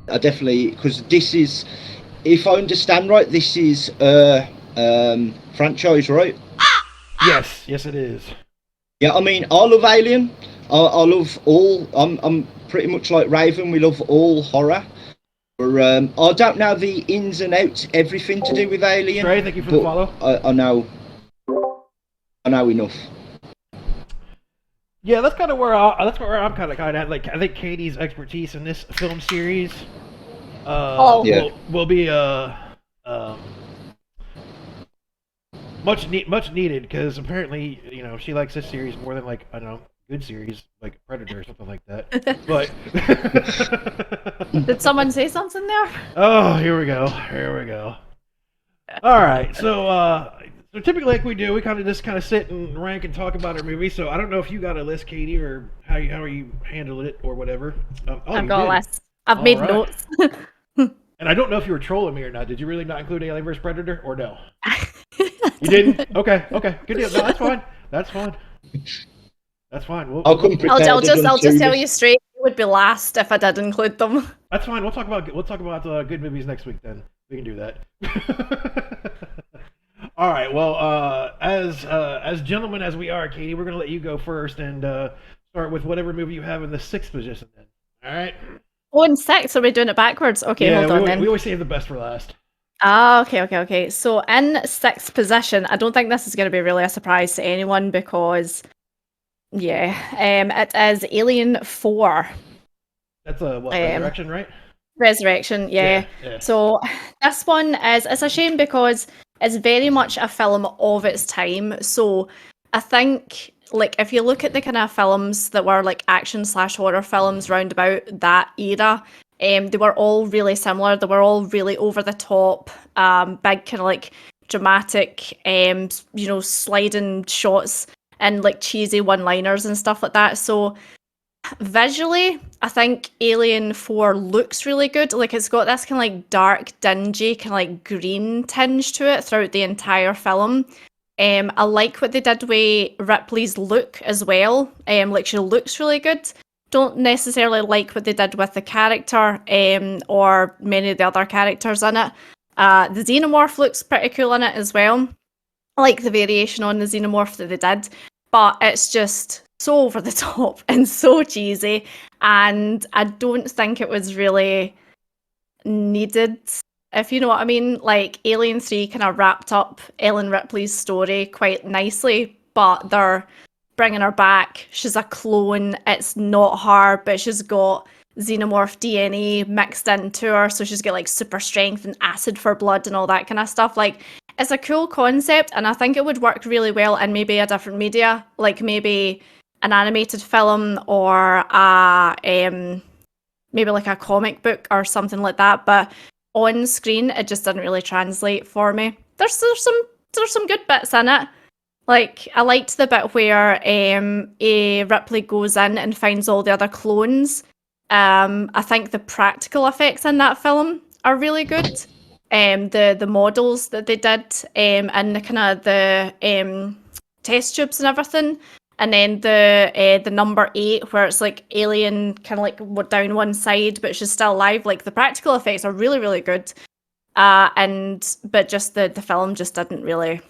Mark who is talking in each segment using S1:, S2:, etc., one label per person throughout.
S1: I definitely, because this is, if I understand right, this is franchise, right?
S2: Yes, it is.
S1: Yeah, I mean, I love Alien. I love all. I'm pretty much like Raven. We love all horror. But, I don't know the ins and outs, everything to do with Alien,
S2: Stray, thank you for the
S1: but
S2: follow.
S1: I know enough.
S2: Yeah, that's where I'm kind of at. Like, I think Katie's expertise in this film series
S3: Oh,
S1: Yeah.
S2: will be um, much needed because apparently she likes this series more than like I don't know good series like Predator or something like that. But
S3: did someone say something there?
S2: oh, here we go. Here we go. All right, so typically like we do, we kind of sit and rank and talk about our movie. So I don't know if you got a list, Katie, or how you handle it or whatever. Oh,
S3: I've
S2: you
S3: got a
S2: did.
S3: list. I've
S2: All
S3: made
S2: right.
S3: notes.
S2: And I don't know if you were trolling me or not. Did you really not include Alien vs Predator or no? You didn't? Okay, good deal. No, that's fine. That's fine. That's fine.
S1: I couldn't
S3: I'll
S1: prepare.
S3: just tell you straight. It would be last if I did include them.
S2: That's fine. We'll talk about good movies next week. Then we can do that. All right. Well, as gentlemen as we are, Katie, we're gonna let you go first and start with whatever movie you have in the sixth position. Then. All right.
S3: Oh, in six, are we doing it backwards? Okay,
S2: Yeah,
S3: hold on then.
S2: we always save the best for last.
S3: Ah, okay. So in sixth position, I don't think this is going to be really a surprise to anyone because, yeah, it is Alien 4.
S2: That's a Resurrection, right?
S3: Resurrection, yeah.
S2: Yeah.
S3: So this one it's a shame because it's very much a film of its time. So I think like if you look at the kind of films that were like action/horror films round about that era, they were all really similar. They were all really over the top, big kind of like dramatic, sliding shots and like cheesy one-liners and stuff like that. So visually, I think Alien 4 looks really good. Like it's got this kind of like dark, dingy, kind of like green tinge to it throughout the entire film. I like what they did with Ripley's look as well. Like she looks really good. Don't necessarily like what they did with the character, or many of the other characters in it. The xenomorph looks pretty cool in it as well. I like the variation on the xenomorph that they did, but it's just so over the top and so cheesy, and I don't think it was really needed, if you know what I mean. Like Alien 3 kind of wrapped up Ellen Ripley's story quite nicely, but they're bringing her back. She's a clone. It's not her, but she's got xenomorph DNA mixed into her, so she's got like super strength and acid for blood and all that kind of stuff. Like it's a cool concept, and I think it would work really well in maybe a different media, like maybe an animated film or maybe like a comic book or something like that. But on screen, it just didn't really translate for me. There's some good bits in it. Like I liked the bit where a Ripley goes in and finds all the other clones. I think the practical effects in that film are really good. The models that they did, and the kind of the test tubes and everything, and then the number 8 where it's like Alien kind of like down one side but she's still alive. Like the practical effects are really really good, but just the film just didn't really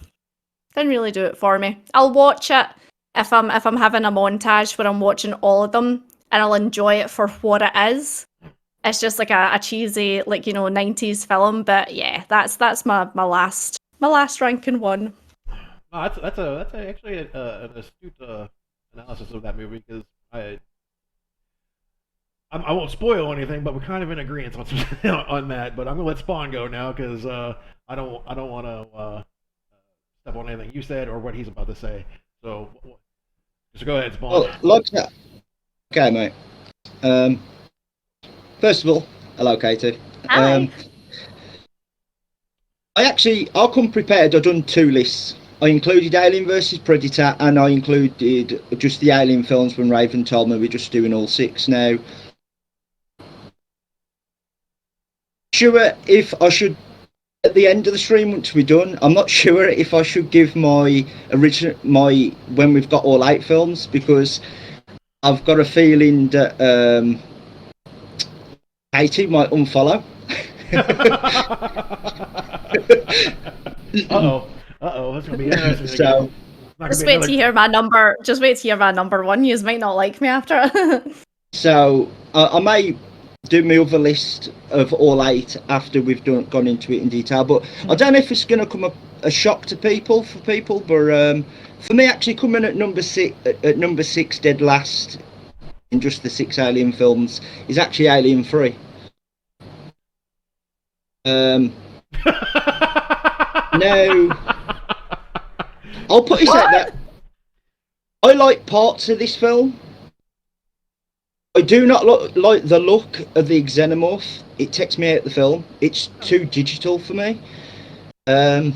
S3: do it for me. I'll watch it if I'm having a montage where I'm watching all of them, and I'll enjoy it for what it is. It's just like a cheesy, like, 90s film. But yeah, that's my last ranking one.
S2: Oh, that's actually an astute analysis of that movie because I won't spoil anything, but we're kind of in agreement on that. But I'm gonna let Spawn go now because I don't want to step on anything you said or what he's about to say. So just go ahead, Spawn.
S1: Well, like that. Okay, mate. First of all, hello, Katie.
S3: Hi.
S1: I'll come prepared. I've done 2 lists. I included Alien vs Predator, and I included just the Alien films when Raven told me we're just doing all 6 now. Sure, if I should, at the end of the stream once we're done, I'm not sure if I should give my when we've got all 8 films, because I've got a feeling that Katie might unfollow.
S2: That's gonna be interesting.
S1: So,
S3: just wait to hear my number. Just wait to hear my number one. You might not like me after.
S1: So I may do my other list of all 8 after we've gone into it in detail. But I don't know if it's going to come a shock to people, but for me, actually coming at number 6, dead last in just the 6 Alien films, is actually Alien 3. No, I'll put it like that. I like parts of this film. I do not like the look of the xenomorph. It takes me out of the film. It's too digital for me. And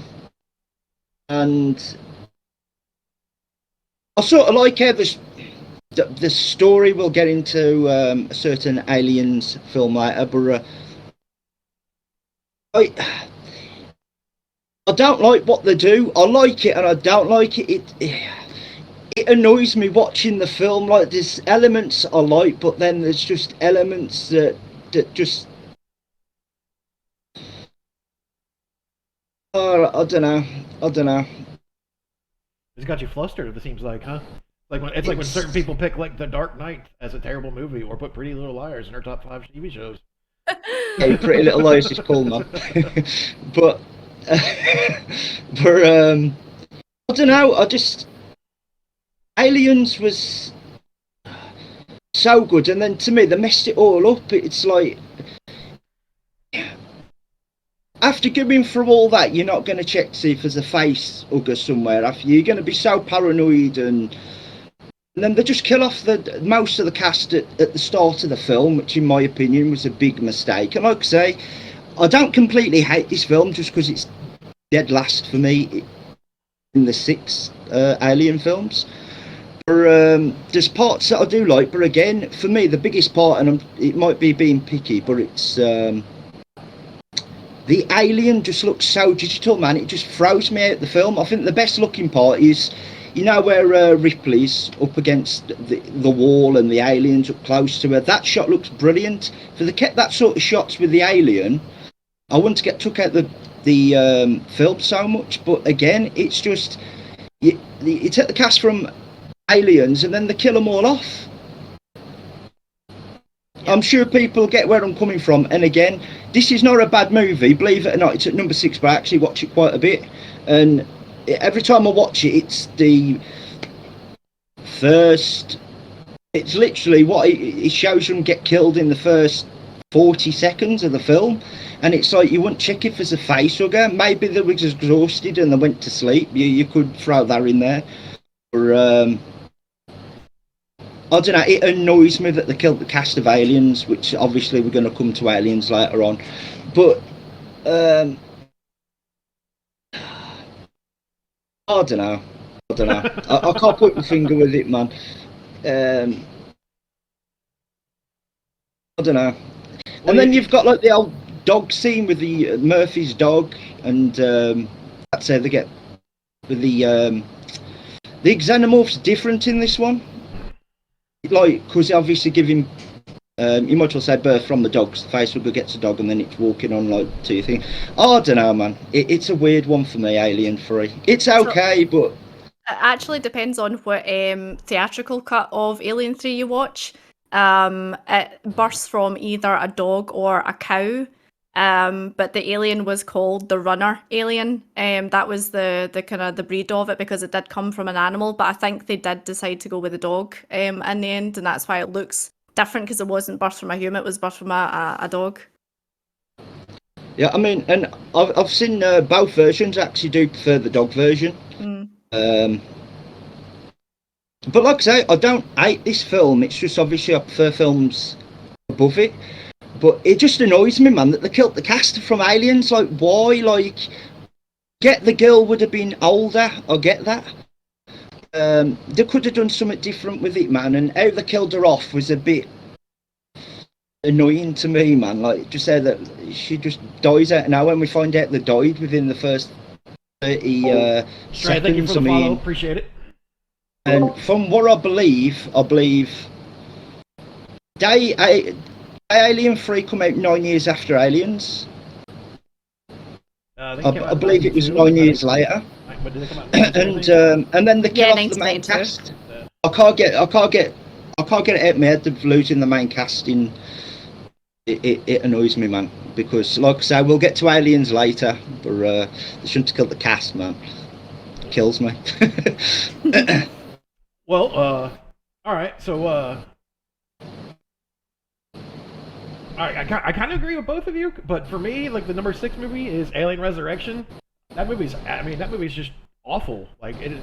S1: I sort of like how the story will get into a certain Aliens film later, but I don't like what they do. I like it and I don't like it. It annoys me watching the film. Like, there's elements I like, but then there's just elements that just I don't know.
S2: It's got you flustered. It seems like, huh? It's like when certain people pick like The Dark Knight as a terrible movie, or put Pretty Little Liars in their top 5 TV shows.
S1: Hey, Pretty Little Liars is cool, man. but I don't know. Aliens was so good, and then to me they messed it all up. It's like, after going through all that, you're not going to check to see if there's a face hugger somewhere. After you're going to be so paranoid, and then they just kill off most of the cast at the start of the film, which in my opinion was a big mistake. And like I say, I don't completely hate this film just because it's dead last for me in the 6 Alien films. There's parts that I do like, but again, for me, the biggest part, and it might be being picky, but it's the alien just looks so digital, man. It just throws me out the film. I think the best looking part is, you know, where Ripley's up against the wall and the alien's up close to her. That shot looks brilliant. If they kept that sort of shots with the alien, I wouldn't get took out the film so much. But again, it's just you take the cast from Aliens and then they kill them all off. I'm sure people get where I'm coming from, and again, this is not a bad movie, believe it or not. It's at number 6, but I actually watch it quite a bit, and every time I watch it, it's literally what it shows them get killed in the first 40 seconds of the film, and it's like you wouldn't check if there's a face hugger. Maybe they were exhausted and they went to sleep. You could throw that in there. Or I don't know, it annoys me that they killed the cast of Aliens, which obviously we're going to come to Aliens later on. But I don't know. I can't put my finger with it, man. I don't know. And then you've got like the old dog scene with the Murphy's dog, and that's how they get with the xenomorph's different in this one. Like, because obviously giving you might as well say birth from the dog, 'cause the facehugger gets a dog and then it's walking on like 2 things. I don't know, man. It's a weird one for me, Alien 3. It's okay, but
S3: it actually depends on what theatrical cut of Alien 3 you watch. It bursts from either a dog or a cow. But the alien was called the runner alien. That was the kind of the breed of it, because it did come from an animal, but I think they did decide to go with a dog in the end, and that's why it looks different, because it wasn't birthed from a human, it was birthed from a dog.
S1: Yeah, I mean, and I've seen both versions. I actually do prefer the dog version. But like I say, I don't hate this film. It's just obviously I prefer films above it. But it just annoys me, man, that they killed the cast from Aliens. Like, why? Like, get the girl would have been older. I get that. They could have done something different with it, man. And how they killed her off was a bit annoying to me, man. Like, just say that she just dies out now when we find out they died within the first 30 seconds.
S2: Thank you for the follow. Appreciate it.
S1: And from what I believe Alien 3 come out 9 years after Aliens. I believe it was 9 years later.
S2: But did they come out in 92,
S1: and then they kill
S3: Yeah,
S1: off the main
S3: 1992.
S1: cast. I can't get it out of my head of losing the main cast in. It annoys me, man, because like I say, we'll get to Aliens later, but they shouldn't have killed the cast, man. It kills me.
S2: Well, all right, so I kind of agree with both of you, but for me, like the number 6 movie is Alien Resurrection. That movie's just awful. Like it,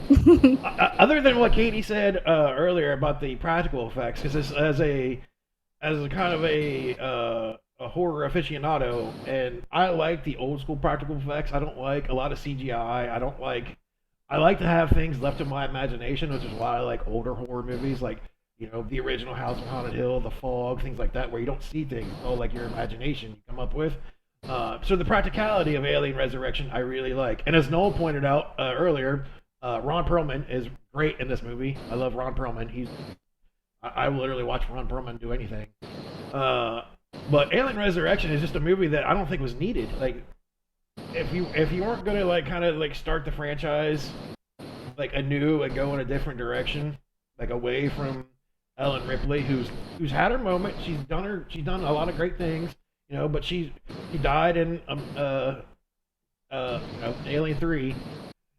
S2: other than what Katie said earlier about the practical effects, because as a kind of a horror aficionado, and I like the old school practical effects. I don't like a lot of CGI. I like to have things left to my imagination, which is why I like older horror movies, like, you know, the original House on Haunted Hill, The Fog, things like that, where you don't see things, it's all like your imagination you come up with. So the practicality of Alien Resurrection, I really like. And as Noel pointed out earlier, Ron Perlman is great in this movie. I love Ron Perlman. I will literally watch Ron Perlman do anything. But Alien Resurrection is just a movie that I don't think was needed. Like, if you weren't gonna like kind of like start the franchise like anew and go in a different direction, like away from Ellen Ripley, who's had her moment. She's done a lot of great things, you know, but she died in Alien 3.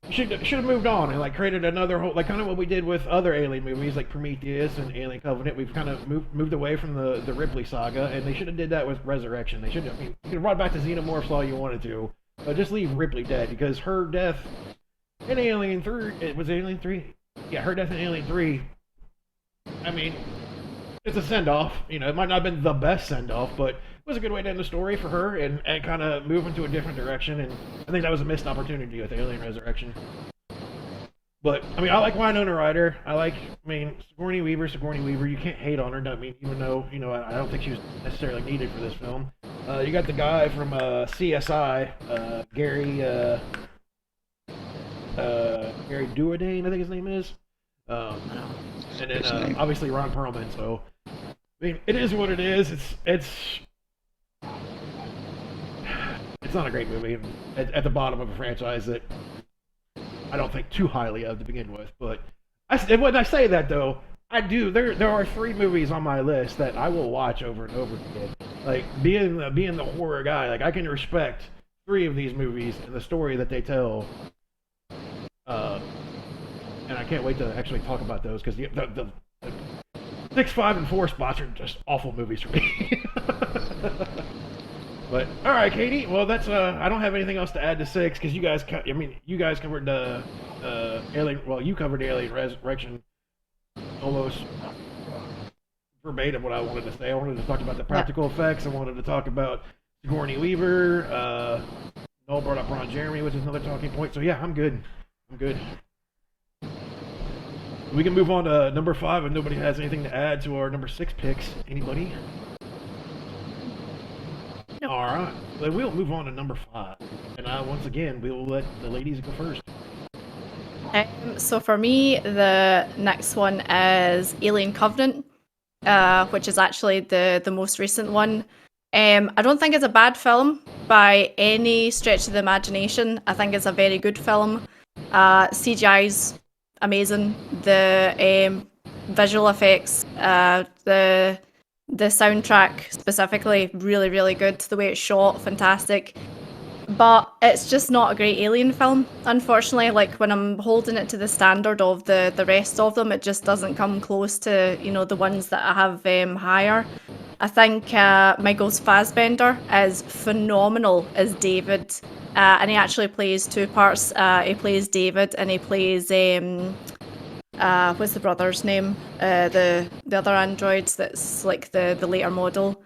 S2: Should have moved on and like created another whole, like kind of what we did with other Alien movies like Prometheus and Alien Covenant. We've kind of moved away from the Ripley saga, and they should have did that with Resurrection. They should have. I mean, you could brought back the Xenomorphs all you wanted to, but just leave Ripley dead, because her death in Alien 3, it was Alien 3. Yeah, her death in Alien 3. I mean, it's a send-off. You know, it might not have been the best send-off, but it was a good way to end the story for her and kind of move into a different direction. And I think that was a missed opportunity with Alien Resurrection. But, I mean, I like Winona Ryder. Sigourney Weaver. You can't hate on her. I mean, even though, you know, I don't think she was necessarily needed for this film. You got the guy from CSI, Gary Duodane, I think his name is. And then obviously Ron Perlman. So I mean, it is what it is. It's not a great movie at the bottom of a franchise that I don't think too highly of to begin with. But when I say that though, I do. There are 3 movies on my list that I will watch over and over again. Like being the horror guy, like I can respect 3 of these movies and the story that they tell. And I can't wait to actually talk about those, because the 6, 5, and 4 spots are just awful movies for me. But all right, Katie. Well, that's I don't have anything else to add to 6, because you guys covered the Alien. Well, you covered Alien Resurrection almost verbatim what I wanted to say. I wanted to talk about the practical effects. I wanted to talk about Sigourney Weaver. Noel brought up Ron Jeremy, which is another talking point. So yeah, I'm good. We can move on to number 5 if nobody has anything to add to our number 6 picks. Anybody? No. All right. Well, we'll move on to number 5. And once again, we will let the ladies go first.
S3: So for me, the next one is Alien Covenant, which is actually the most recent one. I don't think it's a bad film by any stretch of the imagination. I think it's a very good film. CGI's amazing. The visual effects, the soundtrack specifically, really, really good. The way it's shot, fantastic. But it's just not a great Alien film, unfortunately. Like, when I'm holding it to the standard of the rest of them, it just doesn't come close to, you know, the ones that I have higher. I think Michael Fassbender is phenomenal as David, and he actually plays 2 parts. He plays David, and he plays what's the brother's name? The other androids that's like the later model.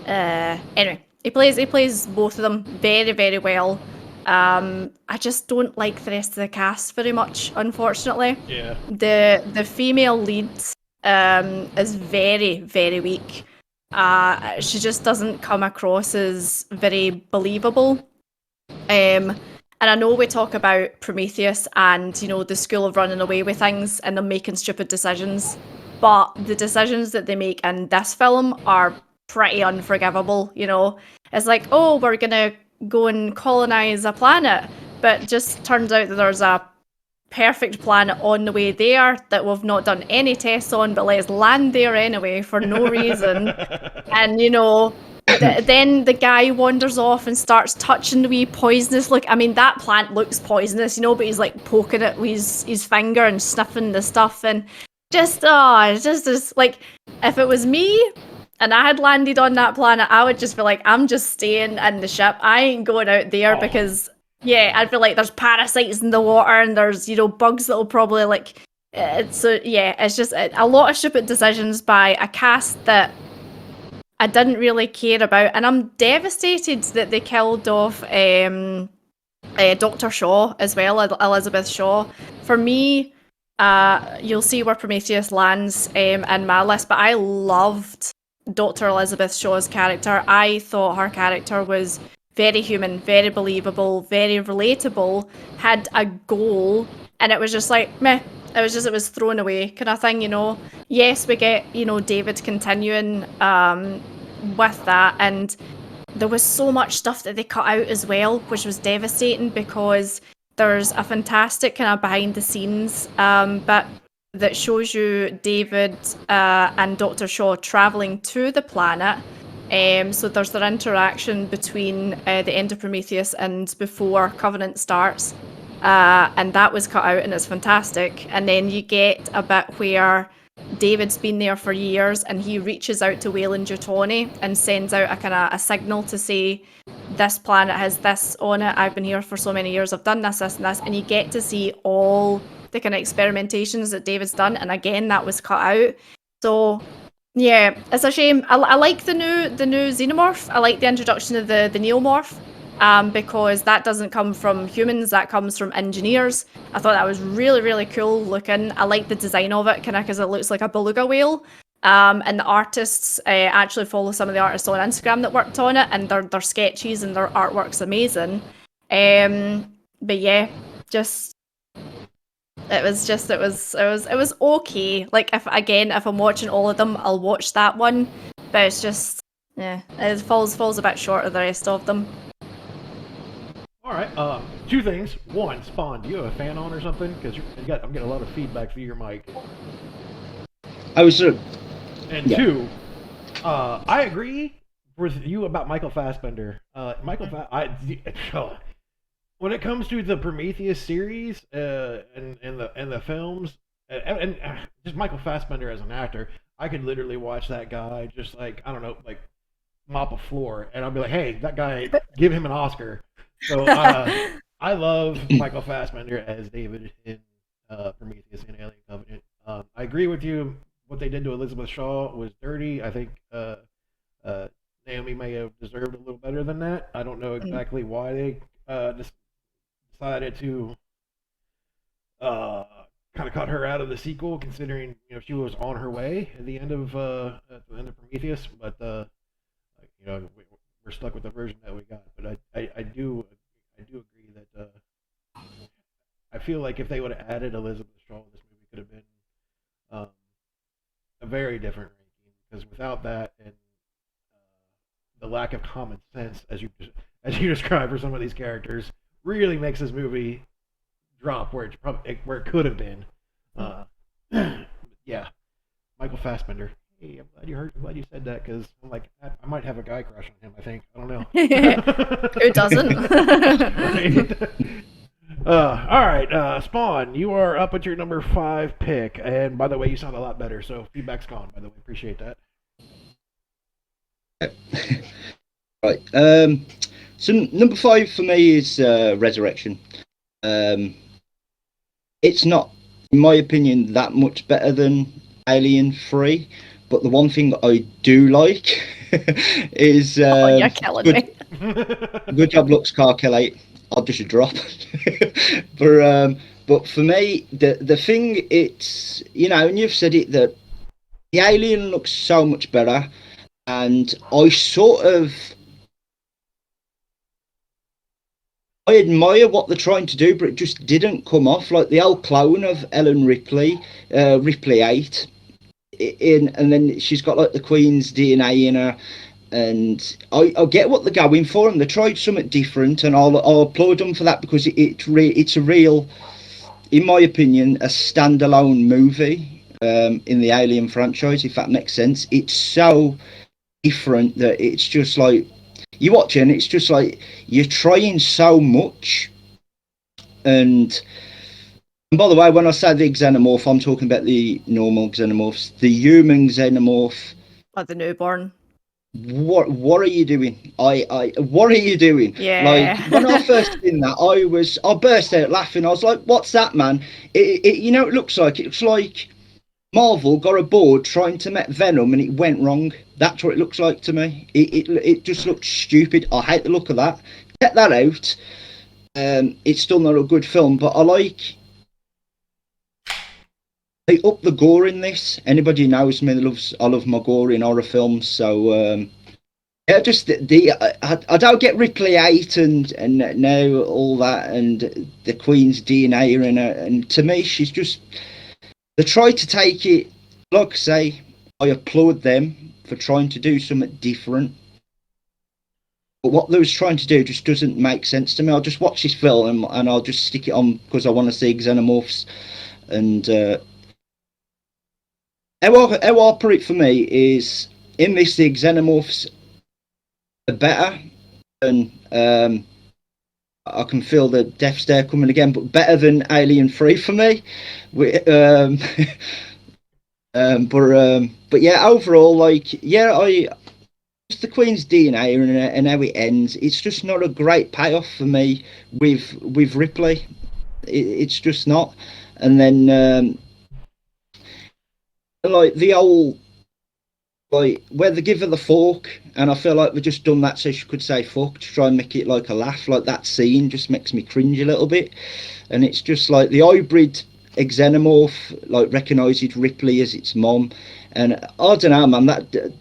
S3: Anyway, he plays both of them very, very well. I just don't like the rest of the cast very much, unfortunately.
S2: Yeah.
S3: The female lead is very, very weak. She just doesn't come across as very believable. And I know we talk about Prometheus and, you know, the school of running away with things and them making stupid decisions, but the decisions that they make in this film are pretty unforgivable, you know. It's like, oh, we're gonna go and colonize a planet, but just turns out that there's a perfect planet on the way there that we've not done any tests on, but let's land there anyway for no reason. And you know, then the guy wanders off and starts touching the wee poisonous. Look, I mean, that plant looks poisonous, you know, but he's like poking it with his finger and sniffing the stuff, and just like, if it was me and I had landed on that planet, I would just be like, I'm just staying in the ship. I ain't going out there because, yeah, I'd feel like there's parasites in the water and there's, you know, bugs that'll probably like. So yeah, it's just a lot of stupid decisions by a cast that I didn't really care about, and I'm devastated that they killed off Dr. Shaw as well, Elizabeth Shaw. For me, you'll see where Prometheus lands in my list, but I loved Dr. Elizabeth Shaw's character. I thought her character was very human, very believable, very relatable, had a goal, and it was just like, meh. It was thrown away kind of thing, you know. Yes, we get, you know, David continuing with that, and there was so much stuff that they cut out as well, which was devastating, because there's a fantastic kind of behind the scenes bit that shows you David and Dr. Shaw traveling to the planet. So there's their interaction between the end of Prometheus and before Covenant starts. And that was cut out, and it's fantastic. And then you get a bit where David's been there for years, and he reaches out to Weyland-Yutani and sends out a kind of a signal to say, this planet has this on it, I've been here for so many years, I've done this, this, and this, and you get to see all the kind of experimentations that David's done, and again, that was cut out. So yeah, it's a shame. I like the new xenomorph. I like the introduction of the neomorph. Because that doesn't come from humans, that comes from engineers. I thought that was really, really cool looking. I like the design of it, kind of because it looks like a beluga whale. And the artists actually follow some of the artists on Instagram that worked on it, and their sketches and their artwork's amazing. But yeah, it was okay. Like, if I'm watching all of them, I'll watch that one. But it's just, yeah, it falls a bit short of the rest of them.
S2: All right. Two things. One, Spawn, do you have a fan on or something? Because I'm getting a lot of feedback through your mic.
S1: I was
S2: And yeah. Two, I agree with you about Michael Fassbender. When it comes to the Prometheus series and the films, and just Michael Fassbender as an actor, I could literally watch that guy just like, I don't know, like mop a floor, and I'll be like, hey, that guy, give him an Oscar. So I love Michael Fassbender as David in Prometheus and Alien Covenant. I agree with you. What they did to Elizabeth Shaw was dirty. I think Naomi may have deserved a little better than that. I don't know exactly why they decided to kind of cut her out of the sequel, considering she was on her way at the end of Prometheus. But we're stuck with the version that we got. But I do agree that I feel like if they would have added Elizabeth Shaw, this movie could have been a very different ranking. Because without that and the lack of common sense, as you described for some of these characters, really makes this movie drop where it could have been. Yeah, Michael Fassbender. Hey, I'm glad you said that, because I'm like, I might have a guy crush on him. I think, I don't know.
S3: Who doesn't?
S2: Right? All right, Spawn, you are up at your number 5 pick, and by the way, you sound a lot better. So feedback's gone. By the way, appreciate that.
S1: Right. So number 5 for me is Resurrection. It's not, in my opinion, that much better than Alien 3. But the one thing that I do like is
S3: you're killing me.
S1: Good job, Lux Carkelate. I'll just a drop. But for me, the thing, it's, and you've said it, that the Alien looks so much better, and I admire what they're trying to do, but it just didn't come off. Like the old clone of Ellen Ripley, Ripley 8. And then she's got like the Queen's DNA in her, and I get what they're going for, and they tried something different, and I'll applaud them for that, because it's a real, in my opinion, a standalone movie in the Alien franchise, if that makes sense. It's so different that it's just like, you watch it and it's just like you're trying so much. And by the way, when I say the xenomorph, I'm talking about the normal xenomorphs. The human xenomorph,
S3: Like the newborn.
S1: what are you doing? What are you doing?
S3: Yeah.
S1: Like, when I first seen that, I burst out laughing. I was like, what's that, man? It looks like Marvel got a board trying to make Venom and it went wrong. That's what it looks like to me. It just looks stupid. I hate the look of that. Get that out. It's still not a good film, but they up the gore in this. Anybody knows me, I love my gore in horror films. So yeah, just I don't get Ripley 8 and now all that, and the Queen's DNA in her, and to me she's just, they try to take it, like I say, I applaud them for trying to do something different. But what they was trying to do just doesn't make sense to me. I'll just watch this film and I'll just stick it on because I want to see xenomorphs. And how I put it for me is, in this, the xenomorphs are better than, I can feel the death stare coming again, but better than Alien 3 for me. But yeah, overall, like, yeah, just the Queen's DNA and how it ends. It's just not a great payoff for me with Ripley. It's just not. And then like the old, like, where they give her the fork, and I feel like they've just done that so she could say fuck, to try and make it like a laugh. Like, that scene just makes me cringe a little bit. And it's just like the hybrid xenomorph like recognises Ripley as its mom, and I don't know, man, that,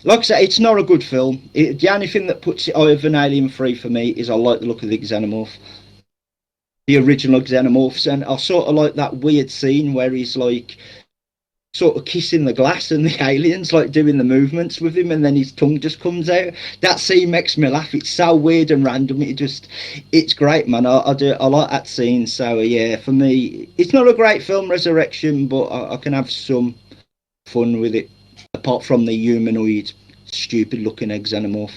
S1: like I say, it's not a good film. The only thing that puts it over than Alien 3 for me is I like the look of the xenomorph, the original xenomorphs, and I sort of like that weird scene where he's like sort of kissing the glass and the aliens like doing the movements with him, and then his tongue just comes out. That scene makes me laugh. It's so weird and random. It's great, man. I like that scene. So yeah, for me, it's not a great film, Resurrection, but I can have some fun with it, apart from the humanoid stupid looking xenomorph.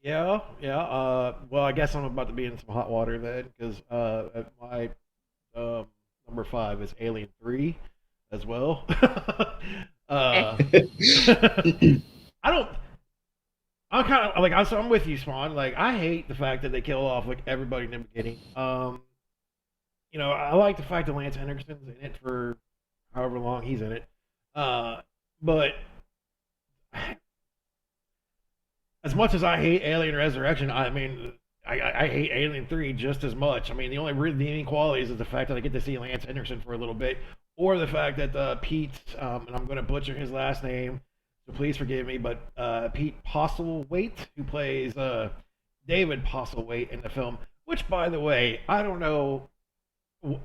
S2: Yeah, yeah. Well, I guess I'm about to be in some hot water then, because my number 5 is Alien 3 as well. uh, I don't. I'm kind of like, I'm with you, Spawn. Like, I hate the fact that they kill off like everybody in the beginning. I like the fact that Lance Henriksen's in it for however long he's in it. But as much as I hate Alien Resurrection, I mean, I hate Alien 3 just as much. I mean, the only redeeming qualities is the fact that I get to see Lance Henriksen for a little bit, or the fact that Pete, and I'm going to butcher his last name, so please forgive me, but Pete Postlethwaite, who plays David Postlethwaite in the film, which, by the way, I don't know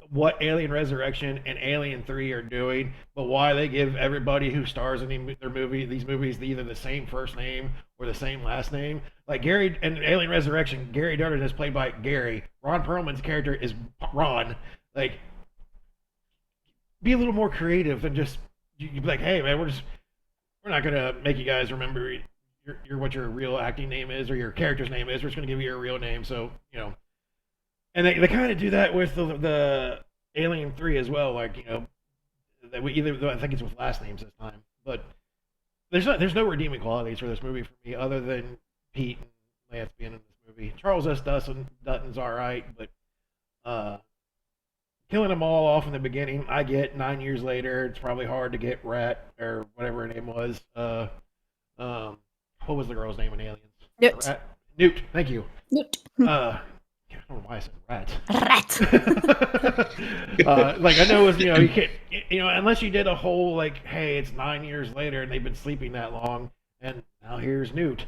S2: what Alien Resurrection and Alien 3 are doing, but why they give everybody who stars in these movies either the same first name or the same last name. Like Gary and Alien Resurrection, Gary Durden is played by Gary. Ron Perlman's character is Ron. Like, be a little more creative than just you be like, hey man, we're not gonna make you guys remember what your real acting name is or your character's name is. We're just gonna give you your real name. So and they kind of do that with the Alien 3 as well. Like, that we either, I think it's with last names this time, but there's no redeeming qualities for this movie for me other than Pete and Lance being in this movie. Charles S. Dutton's all right, but killing them all off in the beginning, I get 9 years later. It's probably hard to get Rat or whatever her name was. What was the girl's name in Aliens?
S3: Newt.
S2: Newt. Thank you.
S3: Newt.
S2: I don't know why I said rat.
S3: Rat.
S2: Like, I know it was, you can't, unless you did a whole, like, hey, it's 9 years later and they've been sleeping that long, and now here's Newt.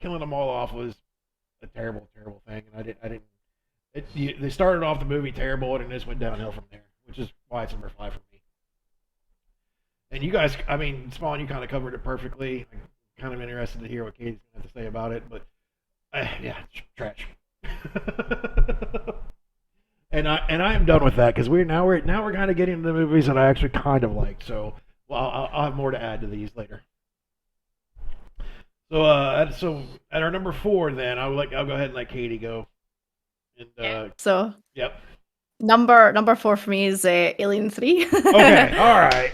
S2: Killing them all off was a terrible, terrible thing, and they started off the movie terrible, and it just went downhill from there, which is why it's number 5 for me. And you guys, I mean, Spawn, you kind of covered it perfectly. I'm kind of interested to hear what Katie's going to have to say about it, but yeah, trash. and I am done with that because we're kind of getting into the movies that I actually kind of like. So I'll have more to add to these later. So at our number 4, then I'll go ahead and let Katie go. And
S3: So
S2: yep.
S3: Number 4 for me is Alien 3.
S2: Okay, all right.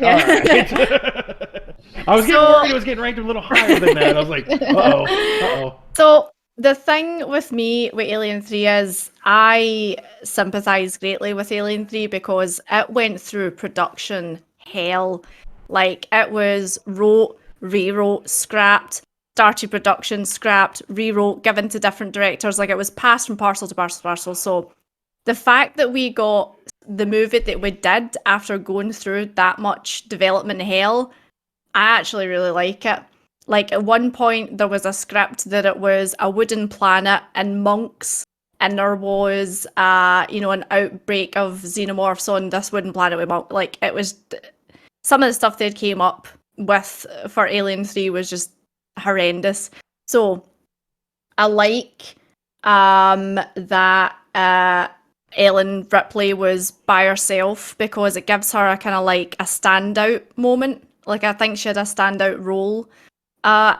S2: I was getting worried it was getting ranked a little higher than that. I was like, uh-oh.
S3: So the thing with me with Alien 3 is I sympathise greatly with Alien 3 because it went through production hell. Like, it was wrote, rewrote, scrapped, started production, scrapped, rewrote, given to different directors. Like, it was passed from parcel to parcel to parcel. So the fact that we got the movie that we did after going through that much development hell, I actually really like it. Like, at one point, there was a script that it was a wooden planet and monks, and there was, an outbreak of xenomorphs on this wooden planet with monks. Like, it was... Some of the stuff they came up with for Alien 3 was just horrendous. So, I like that Ellen Ripley was by herself because it gives her a kind of like a standout moment. Like, I think she had a standout role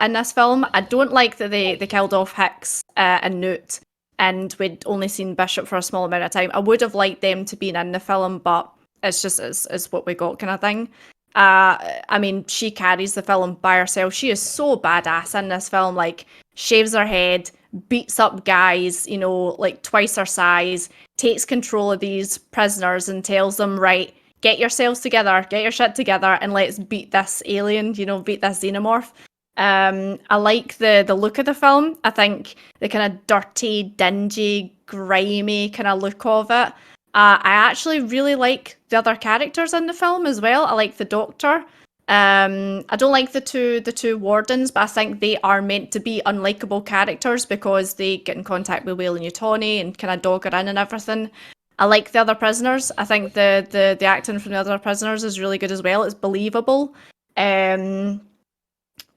S3: in this film. I don't like that they killed off Hicks and Newt, and we'd only seen Bishop for a small amount of time. I would have liked them to be in the film, but it's just it's what we got kind of thing. I mean, she carries the film by herself. She is so badass in this film. Like, shaves her head, beats up guys, like twice her size, takes control of these prisoners and tells them, right, get yourselves together, get your shit together, and let's beat this alien, beat this xenomorph. I like the look of the film. I think the kind of dirty, dingy, grimy kind of look of it. I actually really like the other characters in the film as well. I like the Doctor. I don't like the two wardens, but I think they are meant to be unlikable characters because they get in contact with Whale and Utani and kind of dog her in and everything. I like the other prisoners. I think the acting from the other prisoners is really good as well. It's believable. What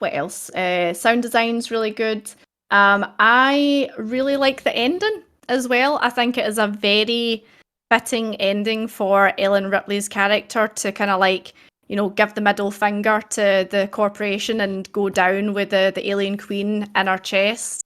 S3: else? Sound design's really good. I really like the ending as well. I think it is a very fitting ending for Ellen Ripley's character to kind of like, give the middle finger to the corporation and go down with the alien queen in her chest.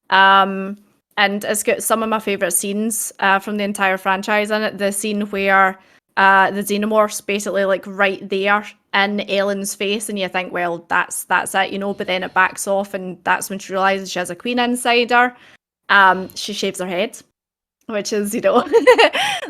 S3: And it's got some of my favourite scenes from the entire franchise in it. The scene where the xenomorph's basically like right there in Ellen's face, and you think, well, that's it, but then it backs off, and that's when she realises she has a queen inside her. She shaves her head, which is,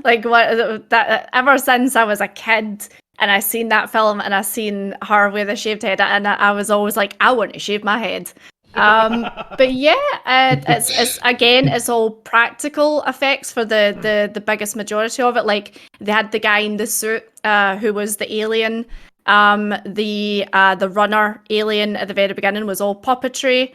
S3: like what that ever since I was a kid and I seen that film and I seen her with a shaved head, and I was always like, I want to shave my head. But yeah, it's again, it's all practical effects for the biggest majority of it. Like, they had the guy in the suit who was the alien. The runner alien at the very beginning was all puppetry.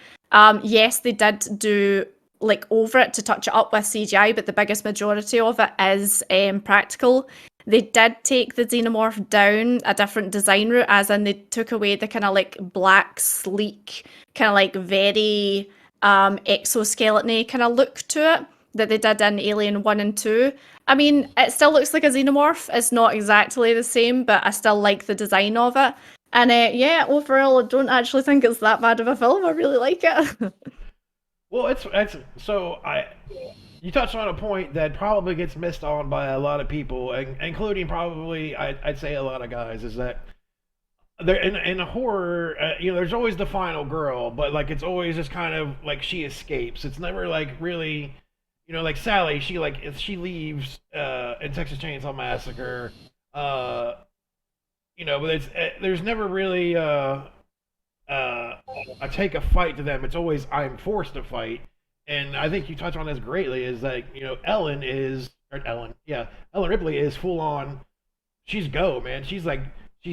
S3: Yes, they did do like over it to touch it up with CGI, but the biggest majority of it is practical. They did take the xenomorph down a different design route, as in they took away the kind of like black, sleek, kind of like very exoskeleton-y kind of look to it that they did in Alien 1 and 2. I mean, it still looks like a xenomorph. It's not exactly the same, but I still like the design of it. And yeah, overall, I don't actually think it's that bad of a film. I really like it.
S2: Well, it's so you touched on a point that probably gets missed on by a lot of people, including probably I'd say a lot of guys, is that there in a horror, there's always the final girl, but like it's always just kind of like she escapes. It's never like really, like Sally, she leaves in Texas Chainsaw Massacre, but there's never really I take a fight to them. It's always I'm forced to fight, and I think you touch on this greatly. Is that Ellen Ripley is full on. She's go, man. She's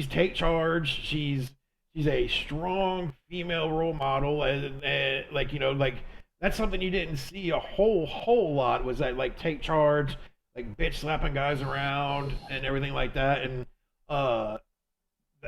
S2: take charge. She's a strong female role model, and like that's something you didn't see a whole lot, was that like take charge, like bitch slapping guys around and everything like that, and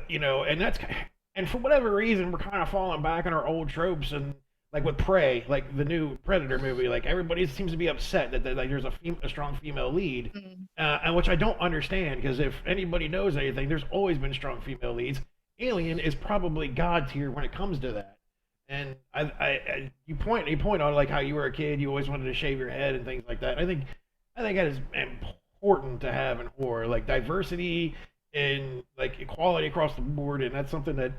S2: you know, and for whatever reason, we're kind of falling back on our old tropes and like with Prey, like the new Predator movie, like everybody seems to be upset that like there's a strong female lead,
S3: Mm.
S2: and which I don't understand because if anybody knows anything, there's always been strong female leads. Alien is probably god tier when it comes to that. And you point on like how you were a kid, you always wanted to shave your head and things like that. I think that is important to have in horror, like diversity and like equality across the board, and that's something that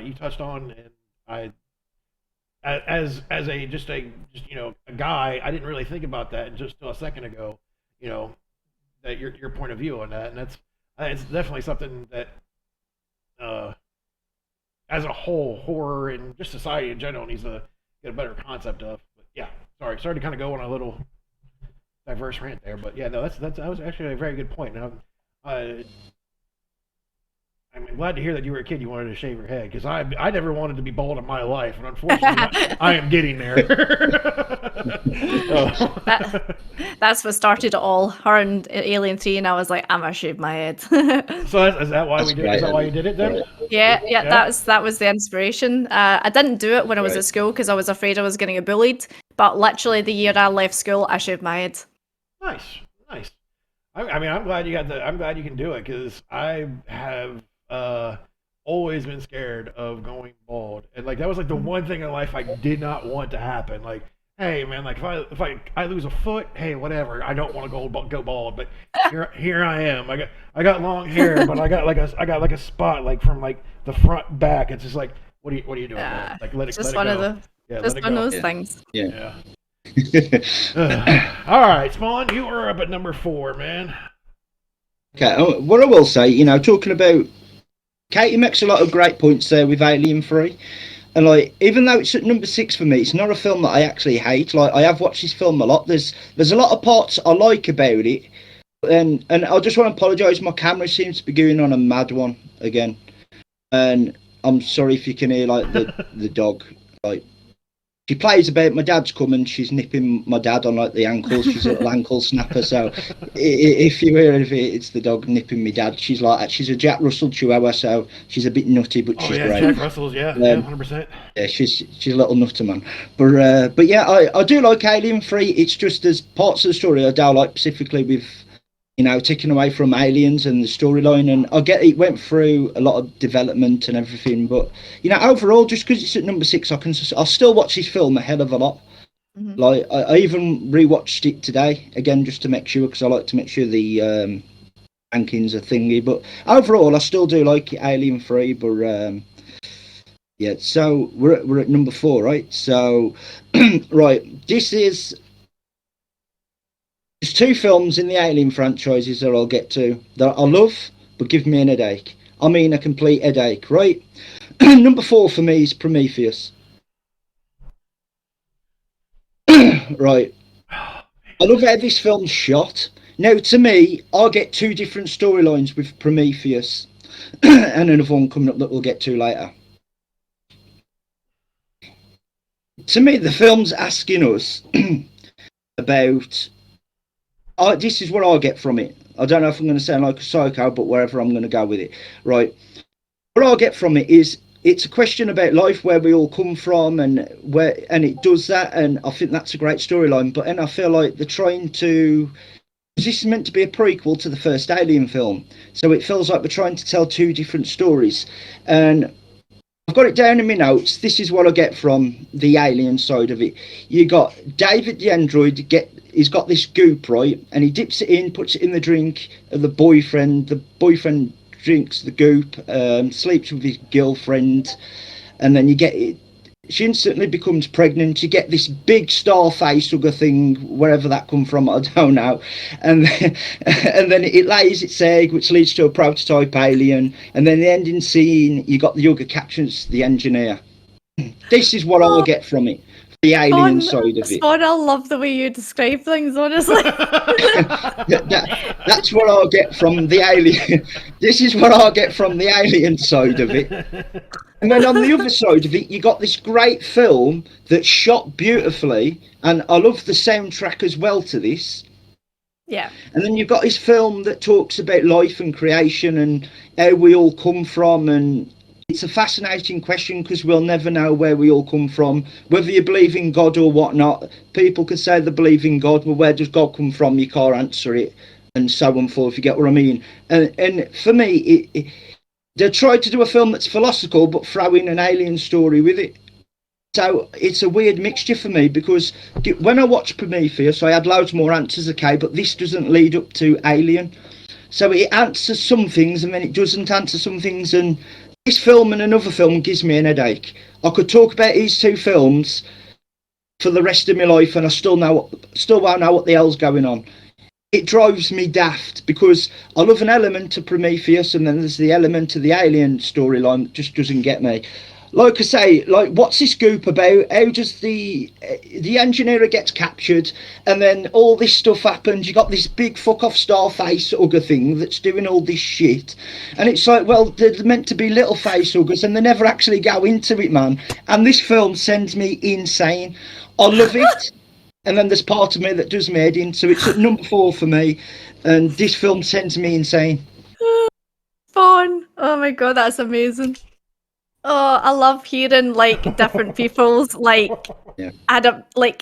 S2: you touched on. And I, as a just you know a guy, I didn't really think about that just a second ago. You know that your point of view on that, and that's it's definitely something that as a whole, horror and just society in general needs to get a better concept of. But yeah, sorry to kind of go on a little diverse rant there, but yeah, no, that was actually a very good point. Now, I'm glad to hear that you were a kid. You wanted to shave your head because I never wanted to be bald in my life, and unfortunately, I am getting there.
S3: That's what started it all. Her and Alien 3, and I was like, I'm gonna shave my head.
S2: So is that why we did? Is that why you did it then?
S3: Yeah. That was the inspiration. I didn't do it when I was at school because I was afraid I was going to get bullied. But literally the year I left school, I shaved my head.
S2: Nice. I mean, I'm glad you can do it because I have always been scared of going bald, and like that was like the one thing in life I did not want to happen. Like, hey man, like if I lose a foot, hey whatever, I don't want to go bald, but here I am. I got long hair, but I got like a spot like from like the front back. It's just like what are you doing? Man? Like let it
S3: just
S2: let
S3: one
S2: it
S3: of
S2: go.
S3: the just one of those things.
S2: Yeah. All right, Spawn, you are up at number 4, man.
S1: Okay, what I will say, you know, talking about Katie makes a lot of great points there with Alien 3. And like, even though it's at number 6 for me, it's not a film that I actually hate. Like, I have watched this film a lot. There's a lot of parts I like about it. And I just want to apologise. My camera seems to be going on a mad one again. And I'm sorry if you can hear like the dog. Like, she plays about my dad's coming. She's nipping my dad on like the ankles. She's a little ankle snapper. So if you hear it, it's the dog nipping my dad. She's a Jack Russell Chihuahua, so she's a bit nutty, but she's great.
S2: Jack Russell's, 100%.
S1: Yeah, she's a little nutter, man. But yeah, I do like Alien 3. It's just there's parts of the story I don't like, specifically with, you know, taken away from Aliens and the storyline. And I get it went through a lot of development and everything, but you know, overall, just because it's at number 6, I'll still watch this film a hell of a lot.
S3: Mm-hmm.
S1: Like I even rewatched it today again just to make sure, because I like to make sure the rankings are thingy. But overall, I still do like Alien 3. But yeah, so we're at number 4, right? So right, there's 2 films in the Alien franchises that I'll get to that I love, but give me an headache. I mean, a complete headache, right? Number 4 for me is Prometheus. Right. I love how this film's shot. Now, to me, I'll get 2 different storylines with Prometheus and another one coming up that we'll get to later. To me, the film's asking us about... this is what I get from it. I don't know if I'm going to sound like a psycho, but wherever I'm going to go with it. Right. What I get from it is it's a question about life, where we all come from, and it does that, and I think that's a great storyline. But then I feel like they're trying to... This is meant to be a prequel to the first Alien film, so it feels like we're trying to tell 2 different stories. And I've got it down in my notes. This is what I get from the Alien side of it. You got David the android he's got this goop, right, and he dips it in, puts it in the drink of the boyfriend. The boyfriend drinks the goop, sleeps with his girlfriend, and then you get it. She instantly becomes pregnant. You get this big star face hugger thing, wherever that come from, I don't know. And then it lays its egg, which leads to a prototype alien. And then the ending scene, you got the hugger captures the engineer. This is what I'll get from it. The alien side of it.
S3: I love the way you describe things, honestly.
S1: That's what I'll get from the alien. This is what I'll get from the alien side of it. And then on the other side of it, you got this great film that's shot beautifully, and I love the soundtrack as well to this.
S3: Yeah.
S1: And then you've got this film that talks about life and creation and how we all come from. And it's a fascinating question because we'll never know where we all come from. Whether you believe in God or whatnot, people could say they believe in God. Well, where does God come from? You can't answer it. And so on forth, if you get what I mean. And for me, they tried to do a film that's philosophical but throw in an alien story with it. So it's a weird mixture for me because when I watched Prometheus, I had loads more answers, okay, but this doesn't lead up to Alien. So it answers some things and then it doesn't answer some things. And this film and another film gives me an headache. I could talk about these two films for the rest of my life and I still won't know what the hell's going on. It drives me daft because I love an element of Prometheus and then there's the element of the Alien storyline that just doesn't get me. Like I say, like what's this goop about? How does the engineer gets captured and then all this stuff happens? You got this big fuck off star face hugger thing that's doing all this shit, and it's like, well, they're meant to be little face huggers and they never actually go into it, man. And this film sends me insane. I love it. And then there's part of me that does my head in, so it's at number 4 for me. And this film sends me insane.
S3: Fun. Oh my god, that's amazing. Oh, I love hearing like different people's like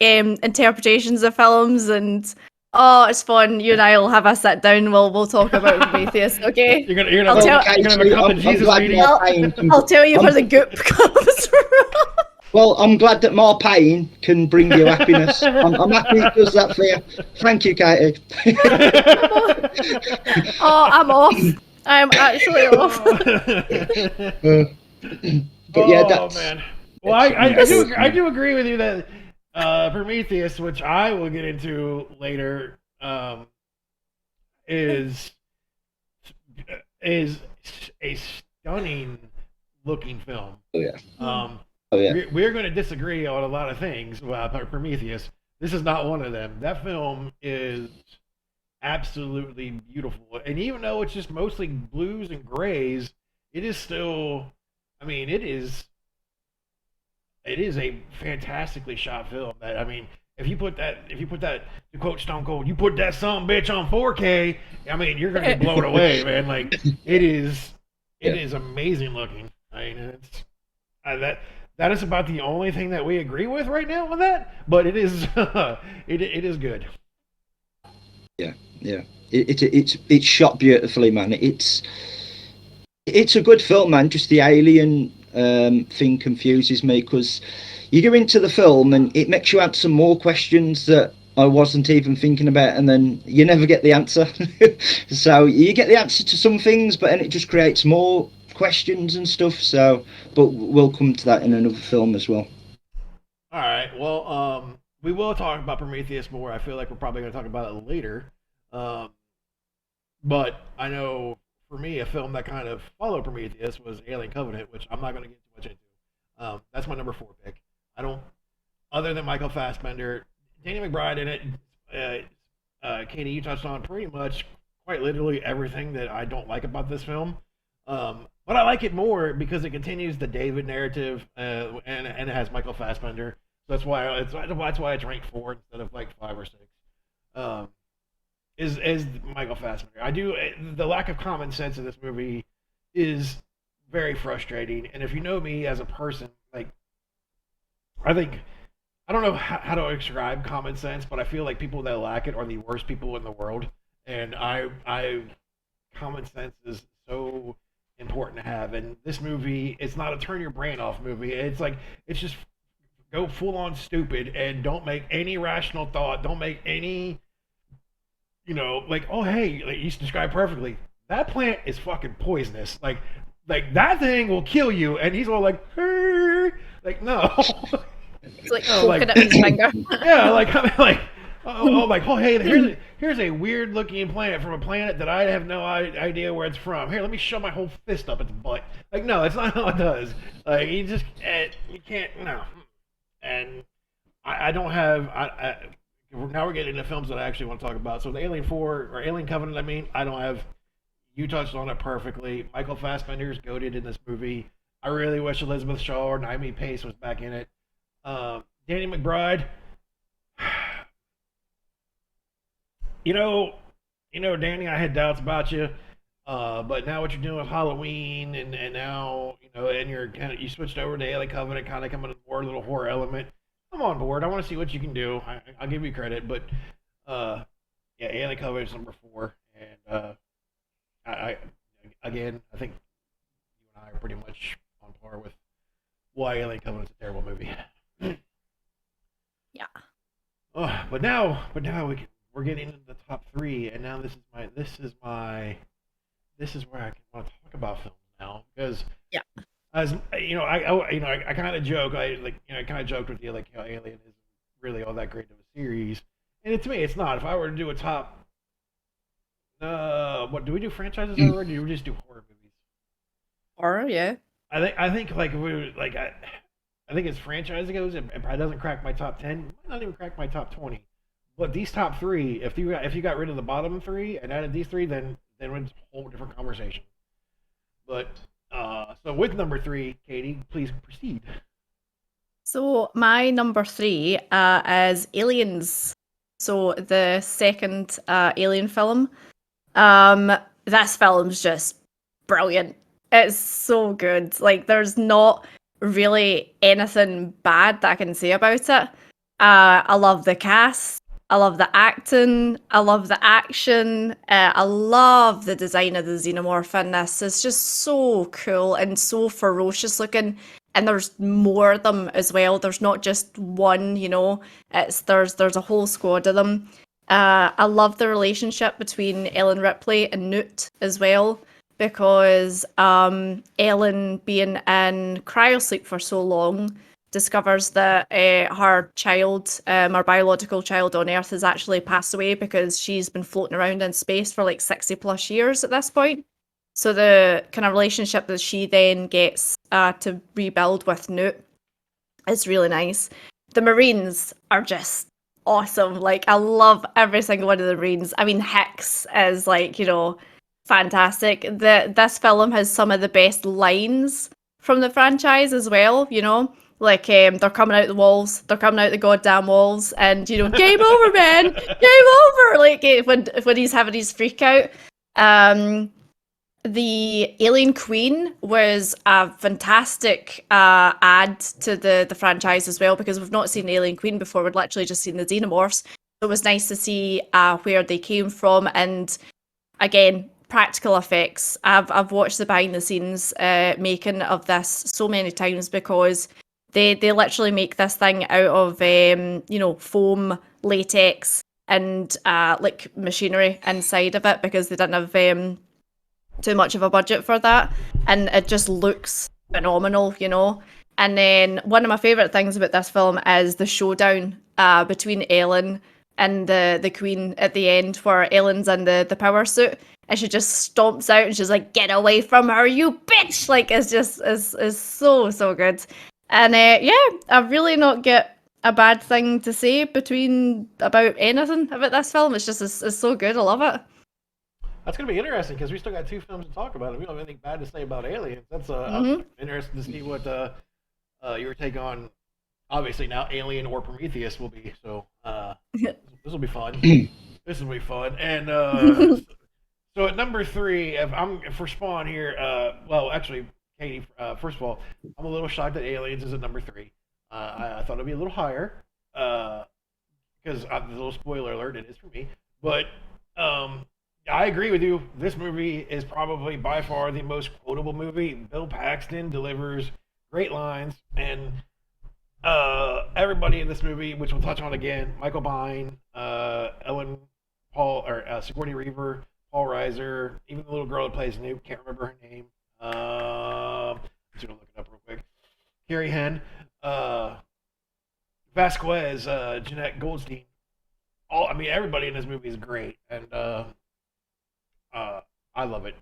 S3: interpretations of films, and oh, it's fun. You and I'll have a sit down. We'll talk about Prometheus. Okay.
S2: You're gonna
S3: I'll
S2: have
S3: tell-
S2: a cup of Jesus meeting.
S3: I'll tell you where the goop comes from.
S1: Well, I'm glad that more pain can bring you happiness. I'm happy it does that for you. Thank you, Katie.
S3: Oh, I'm off. I'm actually off.
S1: But yeah, that's...
S2: man. Well, I do agree with you that Prometheus, which I will get into later, is a stunning looking film.
S1: Oh yeah.
S2: We're going to disagree on a lot of things about Prometheus. This is not one of them. That film is absolutely beautiful, and even though it's just mostly blues and grays, it is still. I mean, it is a fantastically shot film. That, I mean, if you put that, to quote Stone Cold, you put that son bitch on 4K. I mean, you're gonna get blown away, man. Like it is amazing looking. I mean, it's that is about the only thing that we agree with right now on that. But it is it is good.
S1: Yeah. It's shot beautifully, man. It's a good film, man. Just the alien thing confuses me because you go into the film and it makes you answer more questions that I wasn't even thinking about, and then you never get the answer. So you get the answer to some things, but then it just creates more questions and stuff. So, but we'll come to that in another film as well.
S2: All right. Well, we will talk about Prometheus more. I feel like we're probably going to talk about it later. But I know for me, a film that kind of followed Prometheus was Alien Covenant, which I'm not going to get too much into. That's my number 4 pick. I don't, other than Michael Fassbender, Danny McBride in it. Katie, you touched on pretty much, quite literally everything that I don't like about this film. But I like it more because it continues the David narrative, and it has Michael Fassbender. So that's why it's ranked 4 instead of like 5 or 6. Is Michael Fassbender. The lack of common sense in this movie is very frustrating. And if you know me as a person, like, I don't know how to describe common sense, but I feel like people that lack it are the worst people in the world. And common sense is so important to have. And this movie, it's not a turn your brain off movie. It's like, it's just go full on stupid and don't make any rational thought. Don't make any, like, oh, hey, like you described perfectly. That plant is fucking poisonous. Like that thing will kill you. And he's all like, hey. Like, no.
S3: It's like poking at his finger.
S2: Yeah, oh, hey, here's a weird looking plant from a planet that I have no idea where it's from. Here, let me shove my whole fist up its butt. Like, no, it's not how it does. Like, you can't, no. And I don't have, now we're getting into films that I actually want to talk about. So the Alien Covenant, I don't have, you touched on it perfectly. Michael Fassbender's goated in this movie. I really wish Elizabeth Shaw or Naomi Pace was back in it. Danny McBride, Danny, I had doubts about you, but now what you're doing with Halloween, and now and you switched over to Alien Covenant, kind of coming with more little horror element. I'm on board. I want to see what you can do. I'll give you credit, but yeah, Alien Covenant is number 4, and I again, I think you and I are pretty much on par with why Alien Covenant is a terrible movie.
S3: Yeah.
S2: Oh, but now we're getting into the top 3, and now this is where I want to talk about films now, because
S3: Yeah.
S2: as I kind of joke, I kind of joked with you like how Alien isn't really all that great of a series, and to me it's not. If I were to do a top, what do we do, franchises already? Or do we just do horror movies?
S3: Horror, yeah.
S2: I think like if we were, like I think as franchise goes, it probably doesn't crack my top 10. It might not even crack my top 20. But these top 3, if you got rid of the bottom 3 and added these 3, then it's a whole different conversation. But so with number 3, Katie, please proceed.
S3: So my number 3 is Aliens. So the second Alien film. This film's just brilliant. It's so good. Like, there's not really anything bad that I can say about it. I love the cast. I love the acting. I love the action. I love the design of the xenomorph in this. It's just so cool and so ferocious looking. And there's more of them as well. There's not just one, there's a whole squad of them. I love the relationship between Ellen Ripley and Newt as well, because Ellen, being in cryosleep for so long, discovers that her child, her biological child on Earth, has actually passed away because she's been floating around in space for like 60 plus years at this point. So the kind of relationship that she then gets to rebuild with Newt is really nice. The Marines are just awesome. Like, I love every single one of the Marines. I mean, Hicks is like, fantastic. This film has some of the best lines from the franchise as well, Like, they're coming out the walls, they're coming out the goddamn walls, and, game over, man! Game over! Like, when he's having his freak out. The Alien Queen was a fantastic add to the franchise as well, because we've not seen the Alien Queen before. We'd literally just seen the xenomorphs. So it was nice to see where they came from, and again, practical effects. I've watched the behind the scenes making of this so many times, because they literally make this thing out of foam, latex, and like machinery inside of it, because they didn't have too much of a budget for that, and it just looks phenomenal, And then one of my favourite things about this film is the showdown between Ellen and the Queen at the end, where Ellen's in the power suit, and she just stomps out and she's like, "Get away from her, you bitch!" Like, it's so good. And I've really not get a bad thing to say about anything about this film. It's so good. I love it.
S2: That's going to be interesting, because we still got 2 films to talk about. We don't have anything bad to say about Aliens. That's interesting to see what your take on, obviously, now Alien or Prometheus will be. So this will be fun. This will be fun. And so at number 3, if I'm for Spawn here, well, actually, Katie, first of all, I'm a little shocked that Aliens is at number 3. I thought it'd be a little higher, because a little spoiler alert, it is for me. But I agree with you. This movie is probably by far the most quotable movie. Bill Paxton delivers great lines, and everybody in this movie, which we'll touch on again, Michael Biehn, Ellen Paul, or Sigourney Weaver, Paul Reiser, even the little girl that plays Newt, can't remember her name. I'm just gonna look it up real quick. Carrie Henn, Vasquez, Jeanette Goldstein. Everybody in this movie is great, and I love it.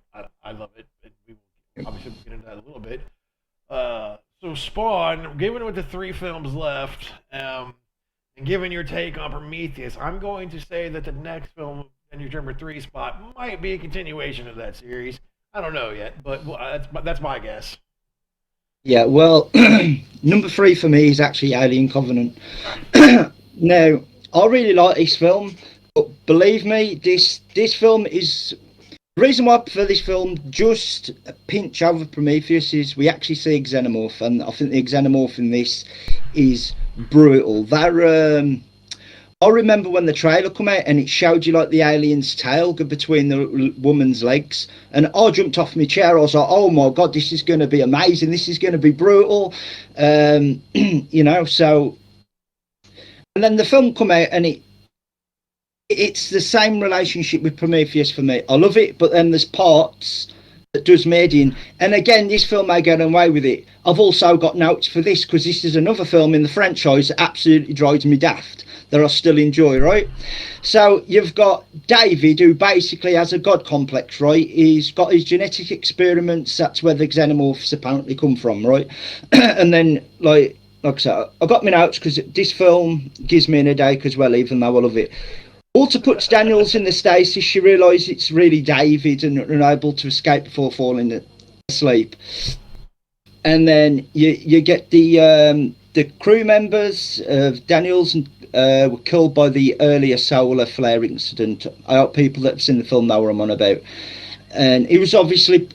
S2: I love it. And we will obviously get into that a little bit. So Spawn, given with the 3 films left, and given your take on Prometheus, I'm going to say that the next film in your number 3 spot might be a continuation of that series. I don't know yet, but that's my guess.
S1: Yeah, well, number 3 for me is actually Alien Covenant. Now, I really like this film, but believe me, this film is. The reason why I prefer this film, just a pinch over Prometheus, is we actually see a xenomorph, and I think the xenomorph in this is brutal. I remember when the trailer come out and it showed you like the alien's tail between the woman's legs, and I jumped off my chair. I was like, "Oh my god, this is going to be amazing! This is going to be brutal," you know. So, and then the film come out and it's the same relationship with Prometheus for me. I love it, but then there's parts that does me in. And again, this film may get away with it. I've also got notes for this because this is another film in the franchise that absolutely drives me daft that I still enjoy, right? So you've got David, who basically has a god complex, right? He's got his genetic experiments. That's where the xenomorphs apparently come from, right? And then, like I said, I got my notes because this film gives me an headache as well, even though I love it. Walter puts Daniels in the stasis. She realises it's really David and unable to escape before falling asleep. And then you get the crew members of Daniels were killed by the earlier solar flare incident. I hope people that have seen the film know what I'm on about. And he was obviously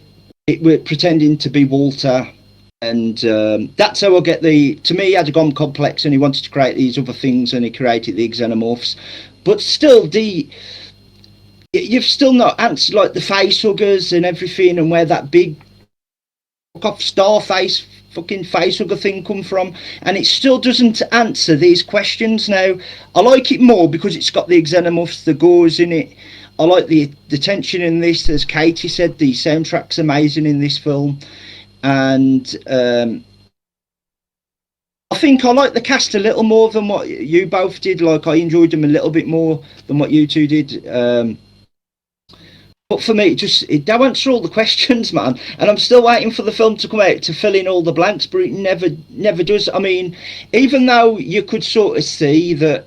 S1: pretending to be Walter. And that's how I get to me, he had a god complex and he wanted to create these other things and he created the xenomorphs. But still, you've still not answered like the face huggers and everything, and where that big off star face fucking face hugger thing come from, and it still doesn't answer these questions. Now, I like it more because it's got the xenomorphs, the gores in it. I like the tension in this, as Katie said. The soundtrack's amazing in this film, and I think I like the cast a little more than what you both did. Like, I enjoyed them a little bit more than what you two did. But for me, it don't answer all the questions, man. And I'm still waiting for the film to come out to fill in all the blanks, but it never does. I mean, even though you could sort of see that,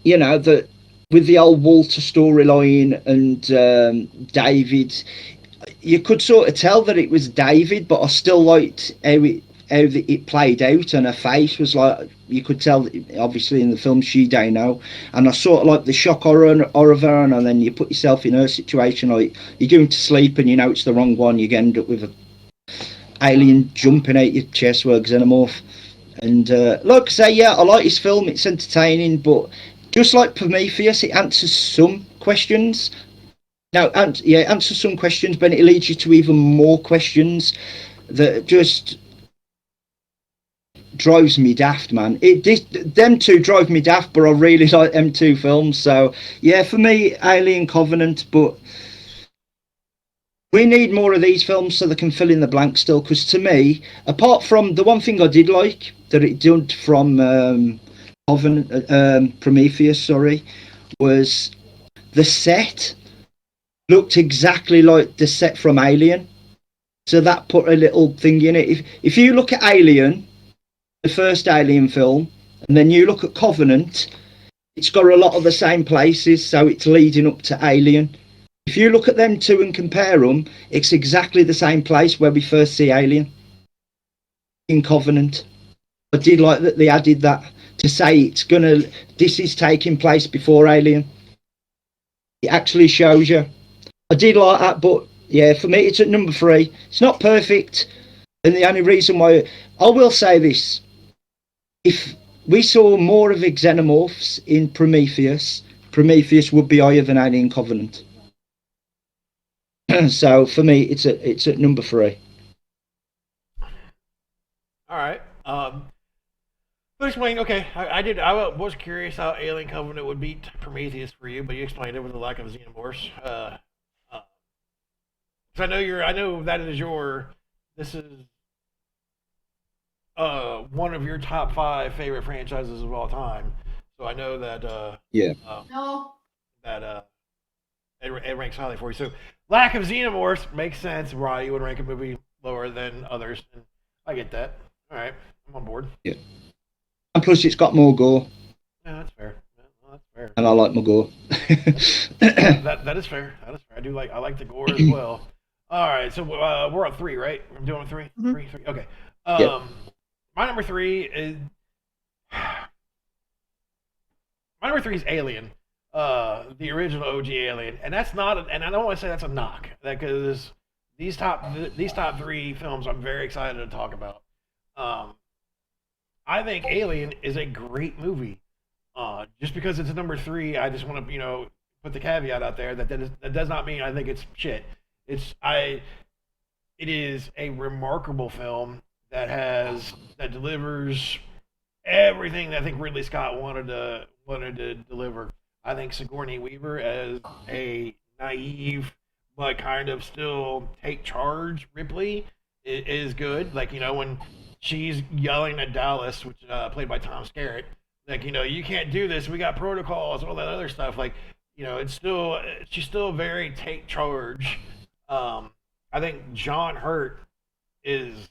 S1: you know, that with the old Walter storyline and David, you could sort of tell that it was David, but I still liked how it played out, and her face was like, you could tell that obviously in the film she don't know, and I sort of like the shock horror of her, and then you put yourself in her situation, like you're going to sleep and you know it's the wrong one, you end up with a alien jumping out your chest with a xenomorph. And like I say, yeah, I like this film, it's entertaining, but just like Prometheus, it answers some questions. Now, answer some questions, but it leads you to even more questions that just drives me daft, man. Them two drive me daft, but I really like them two films. So, yeah, for me, Alien Covenant, but we need more of these films so they can fill in the blanks still, because to me, apart from the one thing I did like that it did from Prometheus, was the set looked exactly like the set from Alien, so that put a little thing in it. If you look at Alien, the first Alien film, and then you look at Covenant, it's got a lot of the same places, so it's leading up to Alien. If you look at them two and compare them, it's exactly the same place where we first see Alien in Covenant. I did like that they added that to say this is taking place before Alien. It actually shows you. I did like that, but yeah, for me, it's at number 3. It's not perfect, and the only reason why I will say this: if we saw more of the xenomorphs in Prometheus would be higher than Alien Covenant. So for me, it's at number 3.
S2: All right. But explain. Okay, I was curious how Alien Covenant would beat Prometheus for you, but you explained it with the lack of xenomorphs. I know that is this is one of your top 5 favorite franchises of all time. So I know that it ranks highly for you. So lack of xenomorphs makes sense why you would rank a movie lower than others. And I get that. All right, I'm on board.
S1: Yeah, and plus it's got more gore.
S2: Yeah, that's fair. That's fair.
S1: And I like my gore.
S2: that is fair. That is fair. I like the gore as well. All right, so we're on 3, right? I'm doing 3.
S3: Mm-hmm.
S2: 3. Okay.
S1: Yeah.
S2: My number 3 is My number 3 is Alien, the original OG Alien, and that's not. And I don't want to say that's a knock, because these top 3 films I'm very excited to talk about. I think Alien is a great movie. Just because it's a number 3, I just want to put the caveat out there that does not mean I think it's shit. It is a remarkable film that delivers everything that I think Ridley Scott wanted to deliver. I think Sigourney Weaver as a naive but kind of still take charge Ripley is good. Like, when she's yelling at Dallas, which played by Tom Skerritt, like, you can't do this. We got protocols, all that other stuff. Like, she's still very take charge. I think John Hurt is,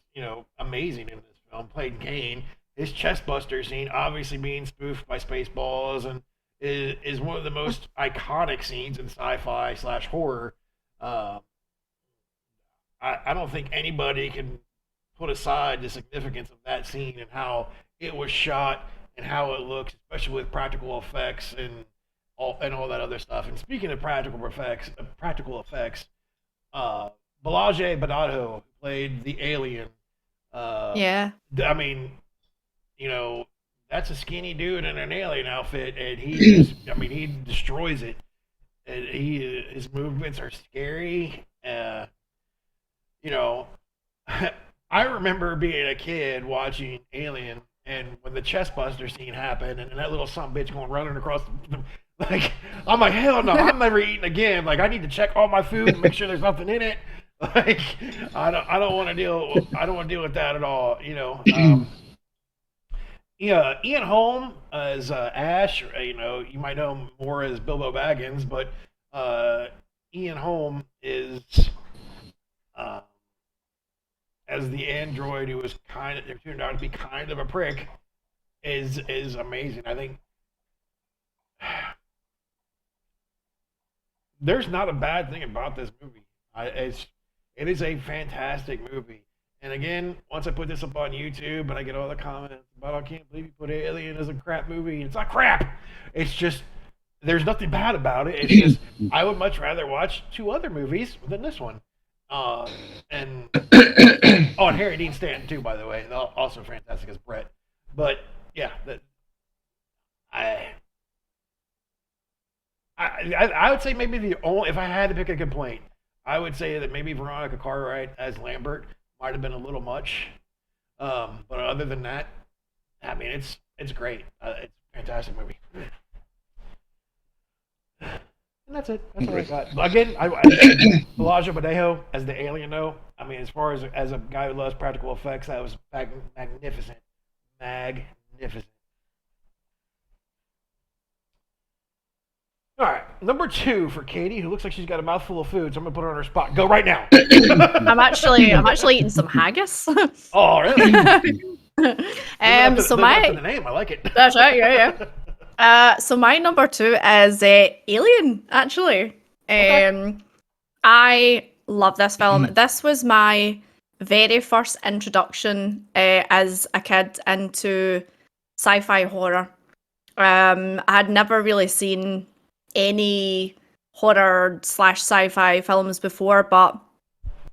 S2: amazing in this film, played Kane. His chestbuster scene, obviously being spoofed by Spaceballs, and is one of the most iconic scenes in sci-fi / horror. I don't think anybody can put aside the significance of that scene and how it was shot and how it looks, especially with practical effects and all that other stuff. And speaking of practical effects, Balaji Badato played the alien.
S3: Yeah.
S2: I mean, that's a skinny dude in an alien outfit, and he destroys it. And his movements are scary. I remember being a kid watching Alien, and when the chestbuster scene happened, and that little bitch going running across like, I'm like, hell no, I'm never eating again. Like, I need to check all my food and make sure there's nothing in it. Like, I don't want to deal with that at all. Ian Holm as Ash. You might know him more as Bilbo Baggins, but Ian Holm is as the android who was turned out to be kind of a prick is amazing. I think there's not a bad thing about this movie. It is a fantastic movie. And again, once I put this up on YouTube and I get all the comments about, I can't believe you put Alien as a crap movie. It's not crap. It's just, there's nothing bad about it. It's just, I would much rather watch 2 other movies than this one. And Harry Dean Stanton too, by the way, also fantastic as Brett. But yeah, I would say maybe if I had to pick a complaint, I would say that maybe Veronica Cartwright as Lambert might have been a little much. But other than that, I mean, it's great. It's a fantastic movie. And that's it. That's all I got. Again, Balaji Badato as the alien, though. I mean, as far as a guy who loves practical effects, that was magnificent. Magnificent. All right, number 2 for Katie, who looks like she's got a mouthful of food, so I'm gonna put her on her spot. Go right now.
S3: I'm actually eating some haggis.
S2: Oh, really?
S3: So my
S2: the name, I like it.
S3: That's right. Yeah. So my number 2 is Alien. Actually,
S2: Okay.
S3: I love this film. This was my very first introduction as a kid into sci-fi horror. I had never really seen any horror / sci-fi films before, but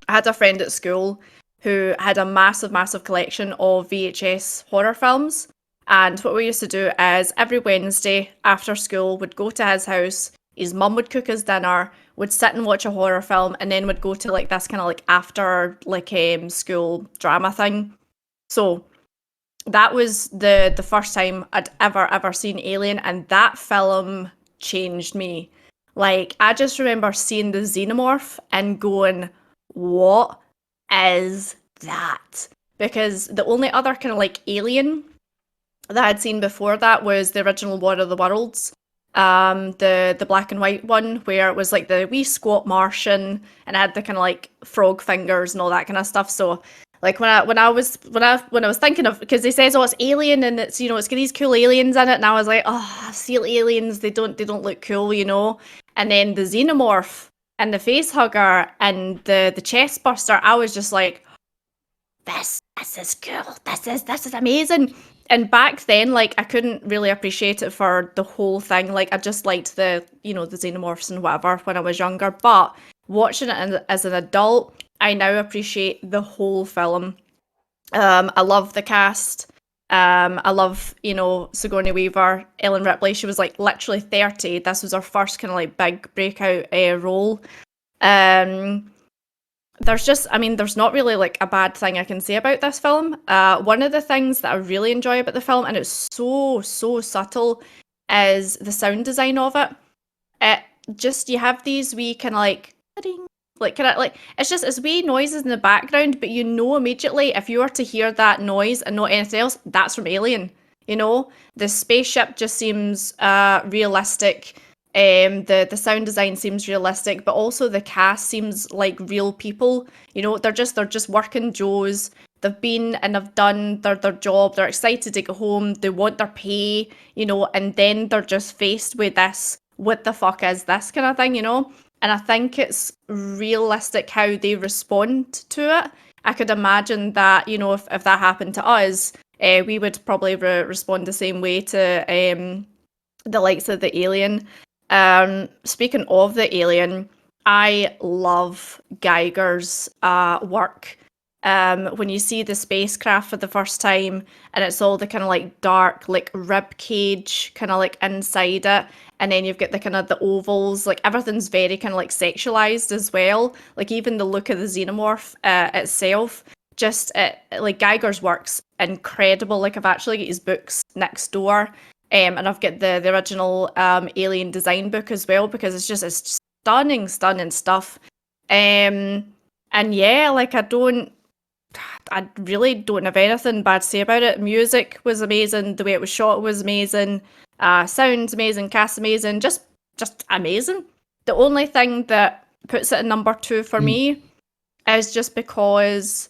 S3: I had a friend at school who had a massive collection of VHS horror films. And what we used to do is every Wednesday after school, would go to his house, his mum would cook his dinner, would sit and watch a horror film, and then would go to like this kind of like after school drama thing. So that was the first time I'd ever seen Alien, and that film changed me. Like, I just remember seeing the xenomorph and going, what is that? Because the only other kind of like alien that I'd seen before that was the original War of the Worlds, the black and white one, where it was like the wee squat Martian and had the kind of like frog fingers and all that kind of stuff. So like when I was thinking of, because they says, oh, it's Alien and it's, it's got these cool aliens in it, and I was like, oh, seal aliens, they don't look cool, And then the xenomorph and the face hugger and the chest buster, I was just like, this is cool. This is amazing. and back then, like, I couldn't really appreciate it for the whole thing. Like, I just liked the, the xenomorphs and whatever when I was younger. But watching it as an adult, I now appreciate the whole film. I love the cast. I love, Sigourney Weaver, Ellen Ripley. She was like literally 30. This was her first kind of like big breakout role. There's not really like a bad thing I can say about this film. One of the things that I really enjoy about the film, and it's so subtle, is the sound design of it. You have these wee kind of like, it's wee noises in the background, but immediately if you were to hear that noise and not anything else, that's from Alien. The spaceship just seems realistic. The sound design seems realistic, but also the cast seems like real people. They're just working Joes. They've been and have done their job. They're excited to go home. They want their pay, and then they're just faced with this. What the fuck is this kind of thing, And I think it's realistic how they respond to it. I could imagine that, if that happened to us, we would probably respond the same way to the likes of the Alien. Speaking of the Alien, I love Geiger's work. When you see the spacecraft for the first time, and it's all the kind of like dark, like rib cage, kind of like inside it, and then you've got the kind of the ovals, like everything's very kind of like sexualized as well. Like even the look of the xenomorph itself, like Geiger's work's incredible. Like I've actually got his books next door. And I've got the original Alien design book as well, because it's stunning stuff. And yeah, like I really don't have anything bad to say about it. Music was amazing, the way it was shot was amazing, sound's amazing, cast amazing, just amazing. The only thing that puts it at number 2 for me is just because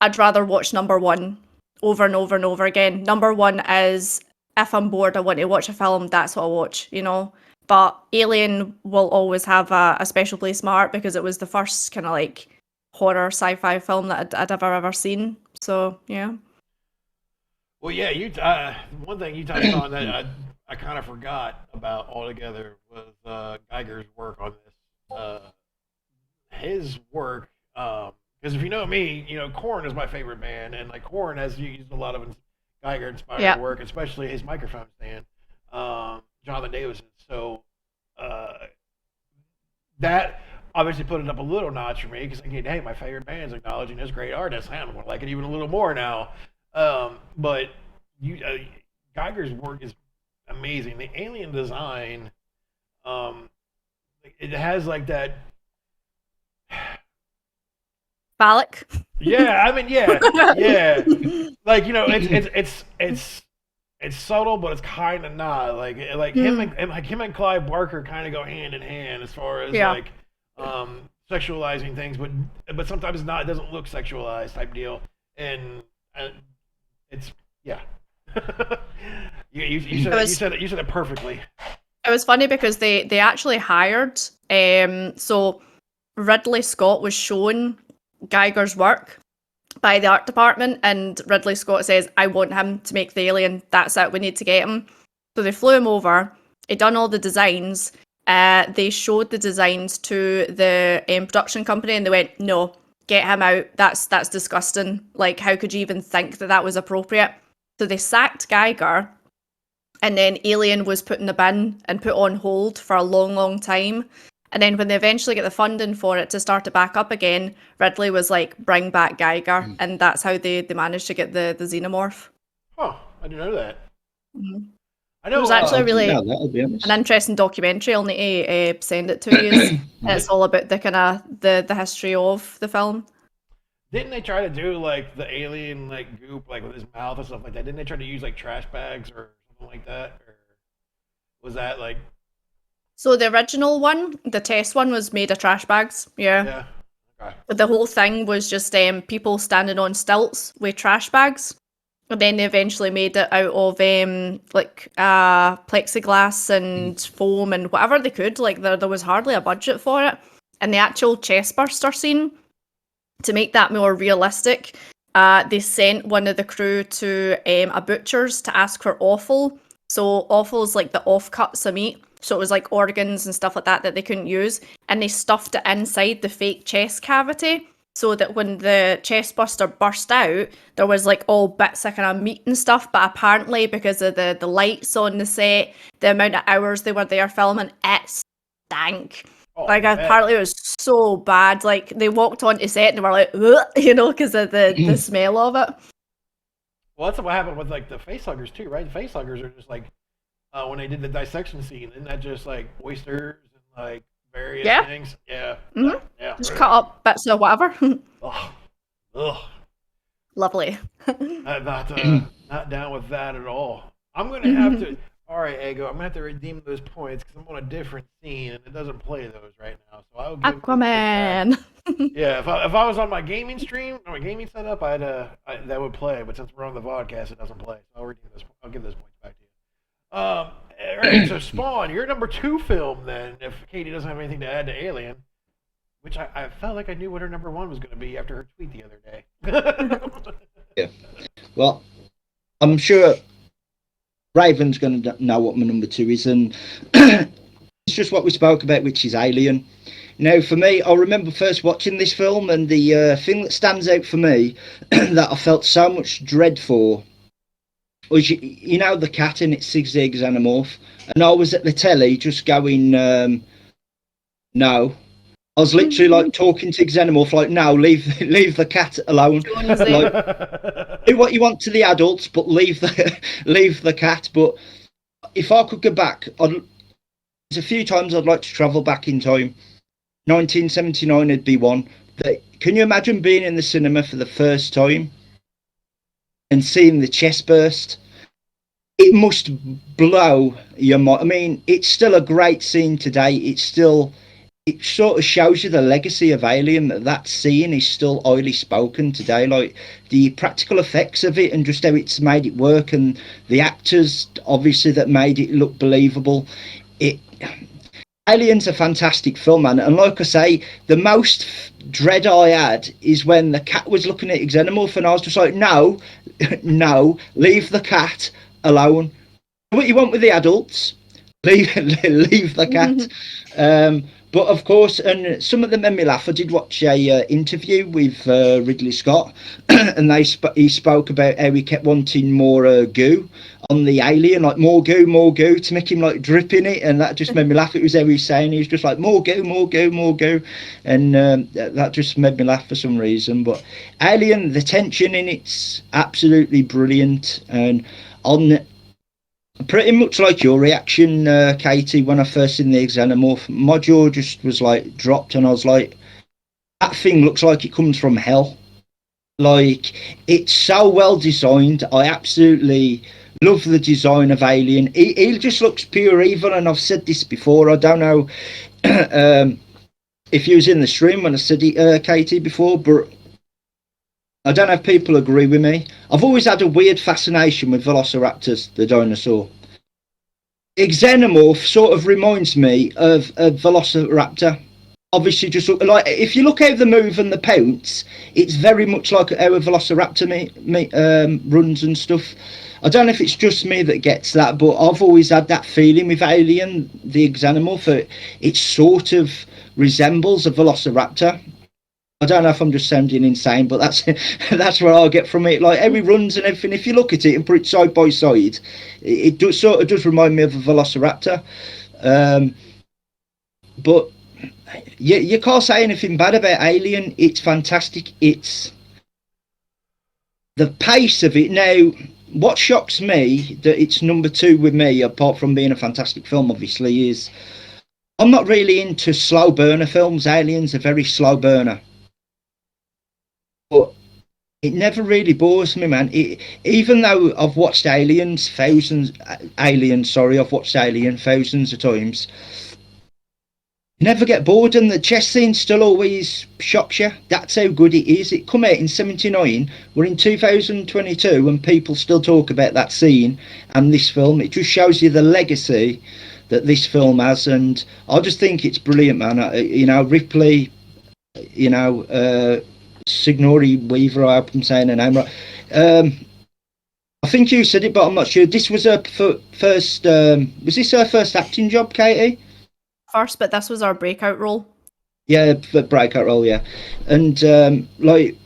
S3: I'd rather watch number 1 over and over and over again. Number 1 is, if I'm bored, I want to watch a film, that's what I watch, But Alien will always have a special place in my heart, because it was the first kind of like horror sci-fi film that I'd ever seen. So, yeah.
S2: Well, yeah, one thing you touched on that I kind of forgot about altogether was Geiger's work on this. His work, because if you know me, Korn is my favorite band, and like Korn has used a lot of Geiger inspired work, especially his microphone stand, Jonathan Davis. So that obviously put it up a little notch for me, because again, hey, my favorite band's acknowledging this great artist. I'm going to like it even a little more now. But Geiger's work is amazing. The alien design, it has like that.
S3: Phallic.
S2: Yeah, I mean, yeah. Like it's subtle, but it's kind of not. Like him and Clive Barker kind of go hand in hand as far as like sexualizing things, but sometimes not. It doesn't look sexualized type deal, and it's you said it perfectly.
S3: It was funny because they actually hired. So Ridley Scott was shown Geiger's work by the art department, and Ridley Scott says, I want him to make the alien, that's it, we need to get him. So they flew him over, he done all the designs, they showed the designs to the production company, and they went, no, get him out, that's disgusting, like how could you even think that was appropriate? So they sacked Geiger, and then Alien was put in the bin and put on hold for a long time. And then when they eventually get the funding for it to start it back up again, Ridley was like, bring back Geiger. And that's how they managed to get the xenomorph.
S2: Oh, I didn't know that.
S3: Mm-hmm.
S2: I know
S3: it was actually really an interesting documentary. I'll need to send it to you. It's all about the kind of the history of the film.
S2: Didn't they try to do like the alien like goop like with his mouth and stuff like that? Didn't they try to use like trash bags or something like that? Or was that like...
S3: So the original one, the test one, was made of trash bags. Yeah.
S2: Okay.
S3: But the whole thing was just people standing on stilts with trash bags. And then they eventually made it out of plexiglass and foam and whatever they could. Like there was hardly a budget for it. And the actual chest burster scene, to make that more realistic, they sent one of the crew to a butcher's to ask for offal. So offal is like the offcuts of meat. So it was like organs and stuff like that they couldn't use. And they stuffed it inside the fake chest cavity so that when the chest buster burst out, there was like all bits of kind of meat and stuff. But apparently because of the lights on the set, the amount of hours they were there filming, it stank.
S2: Oh,
S3: Like
S2: man.
S3: apparently it was so bad. Like they walked onto set and they were like, ugh, you know, because of the smell of it.
S2: Well, that's what happened with like the facehuggers too, right? The facehuggers are just like when they did the dissection scene, isn't that just like oysters and like various things? Yeah.
S3: Mhm.
S2: Yeah.
S3: Just cut up bits of whatever.
S2: Ugh. Ugh.
S3: Lovely.
S2: Not down with that at all. I'm gonna have to. All right, Ego, I'm gonna have to redeem those points because I'm on a different scene and it doesn't play those right now. So I'll give
S3: Aquaman.
S2: Yeah, if I was on my gaming stream, on my gaming setup, that would play. But since we're on the Vodcast, it doesn't play. So I'll redeem this. I'll give those points back to you. All right, so Spawn, your number 2 film then. If Katie doesn't have anything to add to Alien, which I felt like I knew what her number 1 was going to be after her tweet the other day.
S1: Yeah. Well, I'm sure Raven's going to know what my number 2 is, and it's just what we spoke about, which is Alien. Now, for me, I remember first watching this film, and the thing that stands out for me that I felt so much dread for was, you know, the cat in its zigzag xenomorph, and I was at the telly just going, no. I was literally like talking to Xenomorph, like, no, leave the cat alone. Like, do what you want to the adults, but leave the cat. But if I could go back, there's a few times I'd like to travel back in time. 1979 would be one. Can you imagine being in the cinema for the first time and seeing the chest burst? It must blow your mind. I mean, it's still a great scene today. It sort of shows you the legacy of Alien, that scene is still highly spoken today. Like the practical effects of it and just how it's made it work, and the actors obviously that made it look believable. Alien's a fantastic film, man. And like I say, the most dread I had is when the cat was looking at Xenomorph, and I was just like, no, leave the cat alone. What you want with the adults, leave the cat. But of course, and some of them made me laugh. I did watch a interview with Ridley Scott, and he spoke about how he kept wanting more goo on the alien, like more goo, to make him like drip in it, and that just made me laugh. It was how he was saying, he was just like more goo, and that just made me laugh for some reason. But Alien, the tension in it's absolutely brilliant, and on. Pretty much like your reaction, Katie, when I first seen the Xenomorph, my jaw just was like dropped, and I was like, that thing looks like it comes from hell. Like, it's so well designed. I absolutely love the design of Alien. He just looks pure evil, and I've said this before. I don't know if you was in the stream when I said it, Katie, before, but I don't know if people agree with me. I've always had a weird fascination with Velociraptors, the dinosaur. Xenomorph sort of reminds me of a Velociraptor. Obviously, just like if you look how they move and the pounce, it's very much like how a Velociraptor runs and stuff. I don't know if it's just me that gets that, but I've always had that feeling with Alien, the Xenomorph. It sort of resembles a Velociraptor. I don't know if I'm just sounding insane, but that's where I'll get from it. Like how he runs and everything. If you look at it and put it side by side, it does remind me of a Velociraptor. But you can't say anything bad about Alien. It's fantastic. It's the pace of it. Now, what shocks me that it's number 2 with me, apart from being a fantastic film, obviously, is I'm not really into slow burner films. Alien's a very slow burner. But it never really bores me, man. Even though I've watched Alien thousands of times, never get bored, and the chess scene still always shocks you. That's how good it is. It come out in 79, we're in 2022, and people still talk about that scene and this film. It just shows you the legacy that this film has, and I just think it's brilliant, man. Ripley, Sigourney Weaver, I hope I'm saying her name right. I think you said it, but I'm not sure. This was her first. Was this her first acting job, Katie?
S3: First, but this was our breakout role.
S1: Yeah, the breakout role, yeah. And like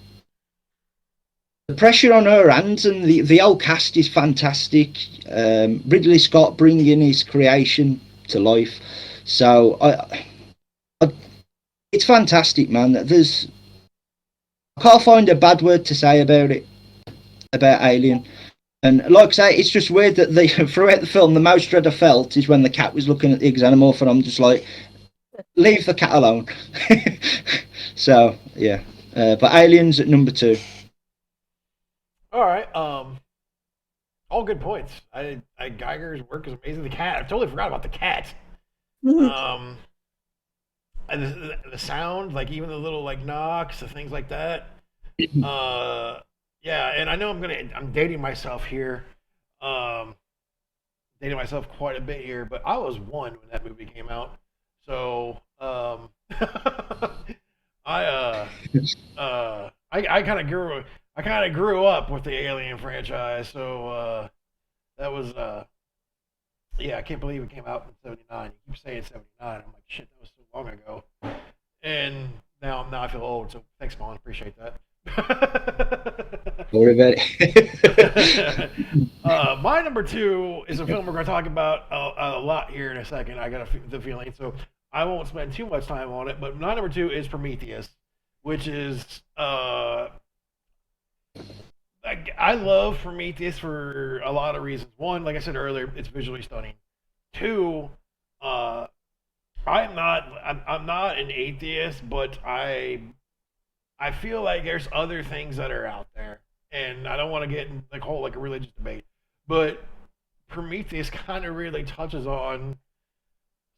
S1: the pressure on her hands, and the whole cast is fantastic. Ridley Scott bringing his creation to life. So it's fantastic, man. I can't find a bad word to say about it, about Alien. And like I say, it's just weird that throughout the film, the most dread I felt is when the cat was looking at the xenomorph, and I'm just like, leave the cat alone. So yeah, but Aliens at number 2.
S2: All right. All good points. Geiger's work is amazing. The cat. I totally forgot about the cat. And the sound, like even the little like knocks, the things like that. Yeah, and I know I'm dating myself here. Dating myself quite a bit here, but I was 1 when that movie came out. So I kind of grew up with the Alien franchise. So that was yeah, I can't believe it came out in '79. You keep saying '79. I'm like, shit, that was so long ago. And now I feel old. So thanks, Mom. Appreciate that.
S1: Don't worry about it.
S2: My number 2 is a film we're going to talk about a lot here in a second. I got the feeling, so I won't spend too much time on it. But my number 2 is Prometheus, which is I love Prometheus for a lot of reasons. One, like I said earlier, it's visually stunning. 2, I'm not an atheist, but I feel like there's other things that are out there, and I don't want to get in like whole like a religious debate, but Prometheus kind of really touches on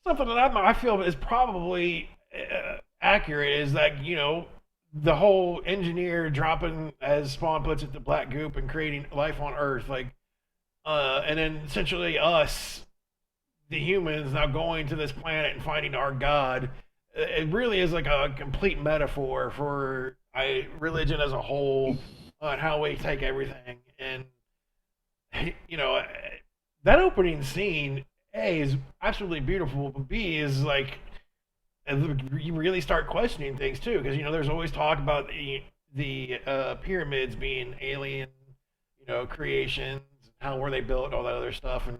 S2: something that I feel is probably accurate. Is that the whole engineer dropping, as Spawn puts it, the black goop and creating life on Earth, like, and then essentially us, the humans, now going to this planet and finding our God. It really is like a complete metaphor for religion as a whole, and how we take everything. And that opening scene, A, is absolutely beautiful, but B is like, you really start questioning things too, because there's always talk about the pyramids being alien, creations, how were they built, all that other stuff, and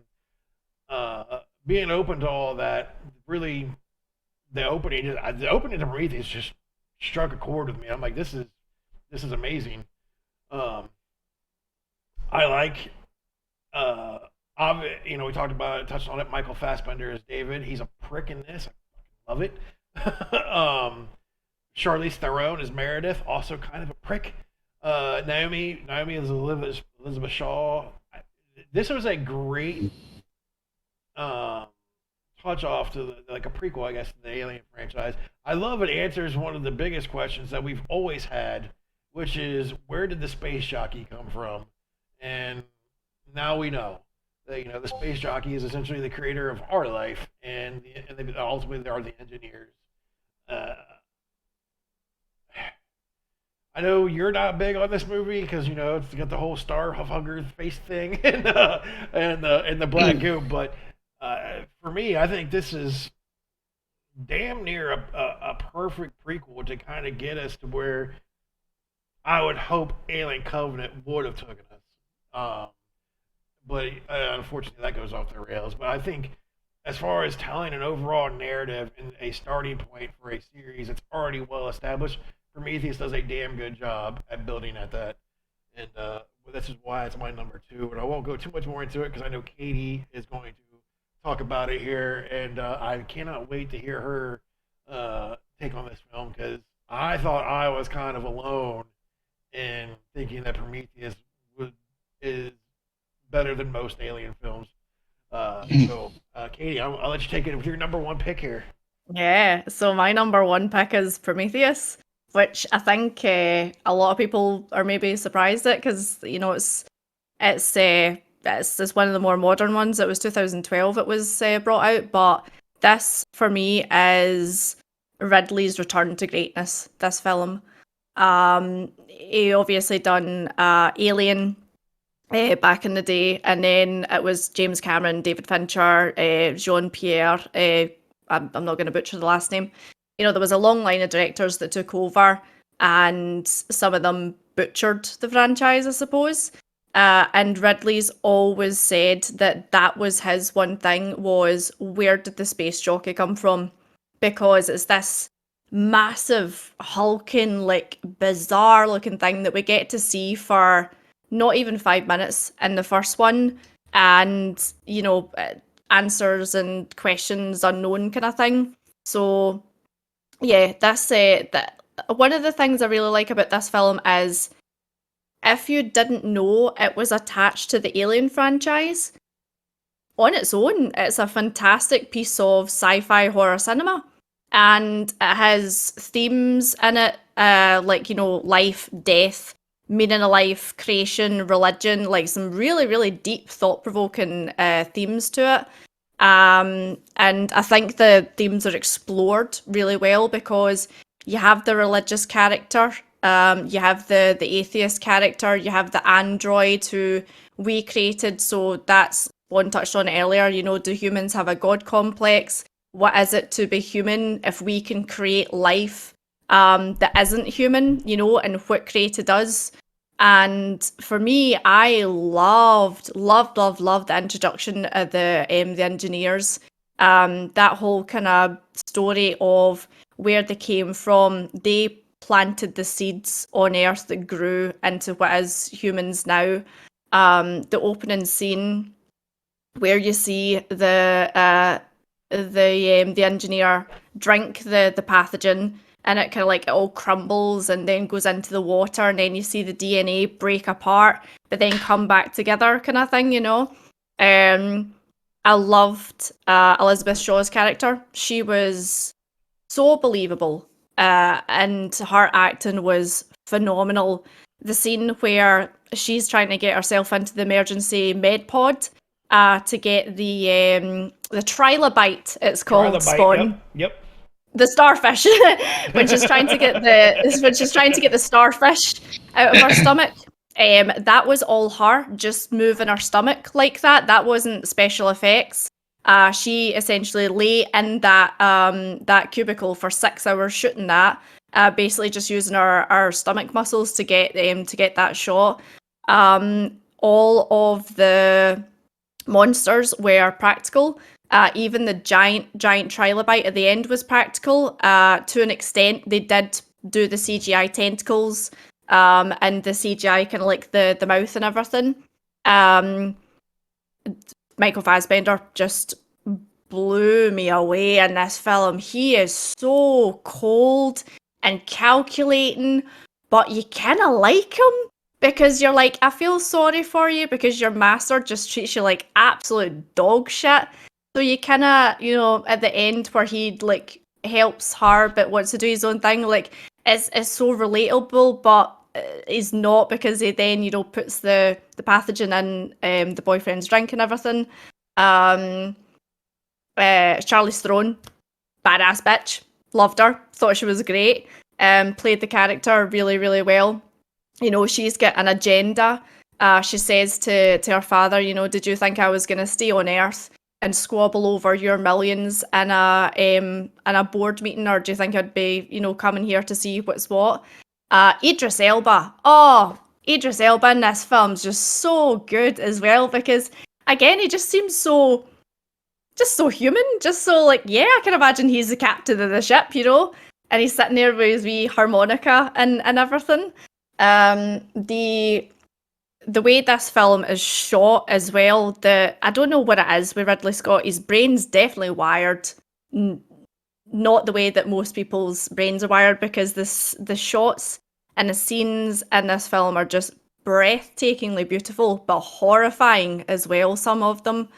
S2: being open to all that. Really, the opening to Prometheus just struck a chord with me. I'm like, this is amazing. I like, we talked about it, touched on it. Michael Fassbender as David. He's a prick in this. I love it. Charlize Theron as Meredith, also kind of a prick. Naomi is Elizabeth Shaw. This was a great touch off to like a prequel, I guess, to the Alien franchise. I love it answers one of the biggest questions that we've always had, which is, where did the space jockey come from? And now we know that the space jockey is essentially the creator of our life, and ultimately they are the engineers. I know you're not big on this movie because it's got the whole star hugger face thing and the black goop, but for me, I think this is damn near a perfect prequel to kind of get us to where I would hope Alien Covenant would have taken us. But unfortunately, that goes off the rails. But I think, as far as telling an overall narrative and a starting point for a series that's already well established, Prometheus does a damn good job at building at that. And this is why it's my number 2. And I won't go too much more into it because I know Katie is going to talk about it here, and I cannot wait to hear her take on this film, because I thought I was kind of alone in thinking that Prometheus is better than most Alien films. So, Katie, I'll let you take it with your number 1 pick here.
S3: Yeah, so my number 1 pick is Prometheus, which I think a lot of people are maybe surprised at, because it's one of the more modern ones. It was 2012 it was brought out, but this for me is Ridley's return to greatness, this film. He obviously done Alien back in the day, and then it was James Cameron, David Fincher, Jean-Pierre. I'm not going to butcher the last name. There was a long line of directors that took over, and some of them butchered the franchise, I suppose. And Ridley's always said that was his one thing, was where did the space jockey come from? Because it's this massive, hulking, like bizarre looking thing that we get to see for not even 5 minutes in the first one, and answers and questions unknown kind of thing. So yeah, that's that. One of the things I really like about this film is, if you didn't know it was attached to the Alien franchise, on its own, it's a fantastic piece of sci-fi horror cinema. And it has themes in it, like, life, death, meaning of life, creation, religion, like some really, really deep, thought-provoking themes to it. And I think the themes are explored really well, because you have the religious character, you have the atheist character, you have the android who we created. So that's one touched on earlier. Do humans have a god complex? What is it to be human if we can create life that isn't human, and what created us? And for me, I loved the introduction of the engineers. That whole kind of story of where they came from. They planted the seeds on Earth that grew into what is humans now. The opening scene where you see the engineer drink the pathogen, and it kind of like it all crumbles and then goes into the water, and then you see the DNA break apart but then come back together kind of thing. I loved Elizabeth Shaw's character. She was so believable, and her acting was phenomenal. The scene where she's trying to get herself into the emergency med pod to get the trilobite, it's called,
S2: Trilobite,
S3: Spawn.
S2: Yep.
S3: The starfish, when she's trying to get the starfish out of her stomach. That was all her, just moving her stomach like that. That wasn't special effects. She essentially lay in that cubicle for 6 hours shooting that, basically just using her stomach muscles to get that shot. All of the monsters were practical. Even the giant trilobite at the end was practical. To an extent, they did do the CGI tentacles, and the CGI kind of like the mouth and everything. Michael Fassbender just blew me away in this film. He is so cold and calculating, but you kind of like him, because you're like, I feel sorry for you, because your master just treats you like absolute dog shit. So you kind of, at the end where he like helps her but wants to do his own thing, like it's so relatable, but he's not, because he then, puts the pathogen in the boyfriend's drink and everything. Charlize Theron, badass bitch, loved her, thought she was great, played the character really, really well. She's got an agenda. She says to her father, did you think I was going to stay on Earth and squabble over your millions in a board meeting, or do you think I'd be, coming here to see what's what? Idris Elba. Oh, Idris Elba in this film's just so good as well, because again, he just seems so human, just so like, yeah, I can imagine he's the captain of the ship, and he's sitting there with his wee harmonica and everything. The way this film is shot as well, I don't know what it is with Ridley Scott. His brain's definitely wired not the way that most people's brains are wired, because the shots and the scenes in this film are just breathtakingly beautiful, but horrifying as well, some of them.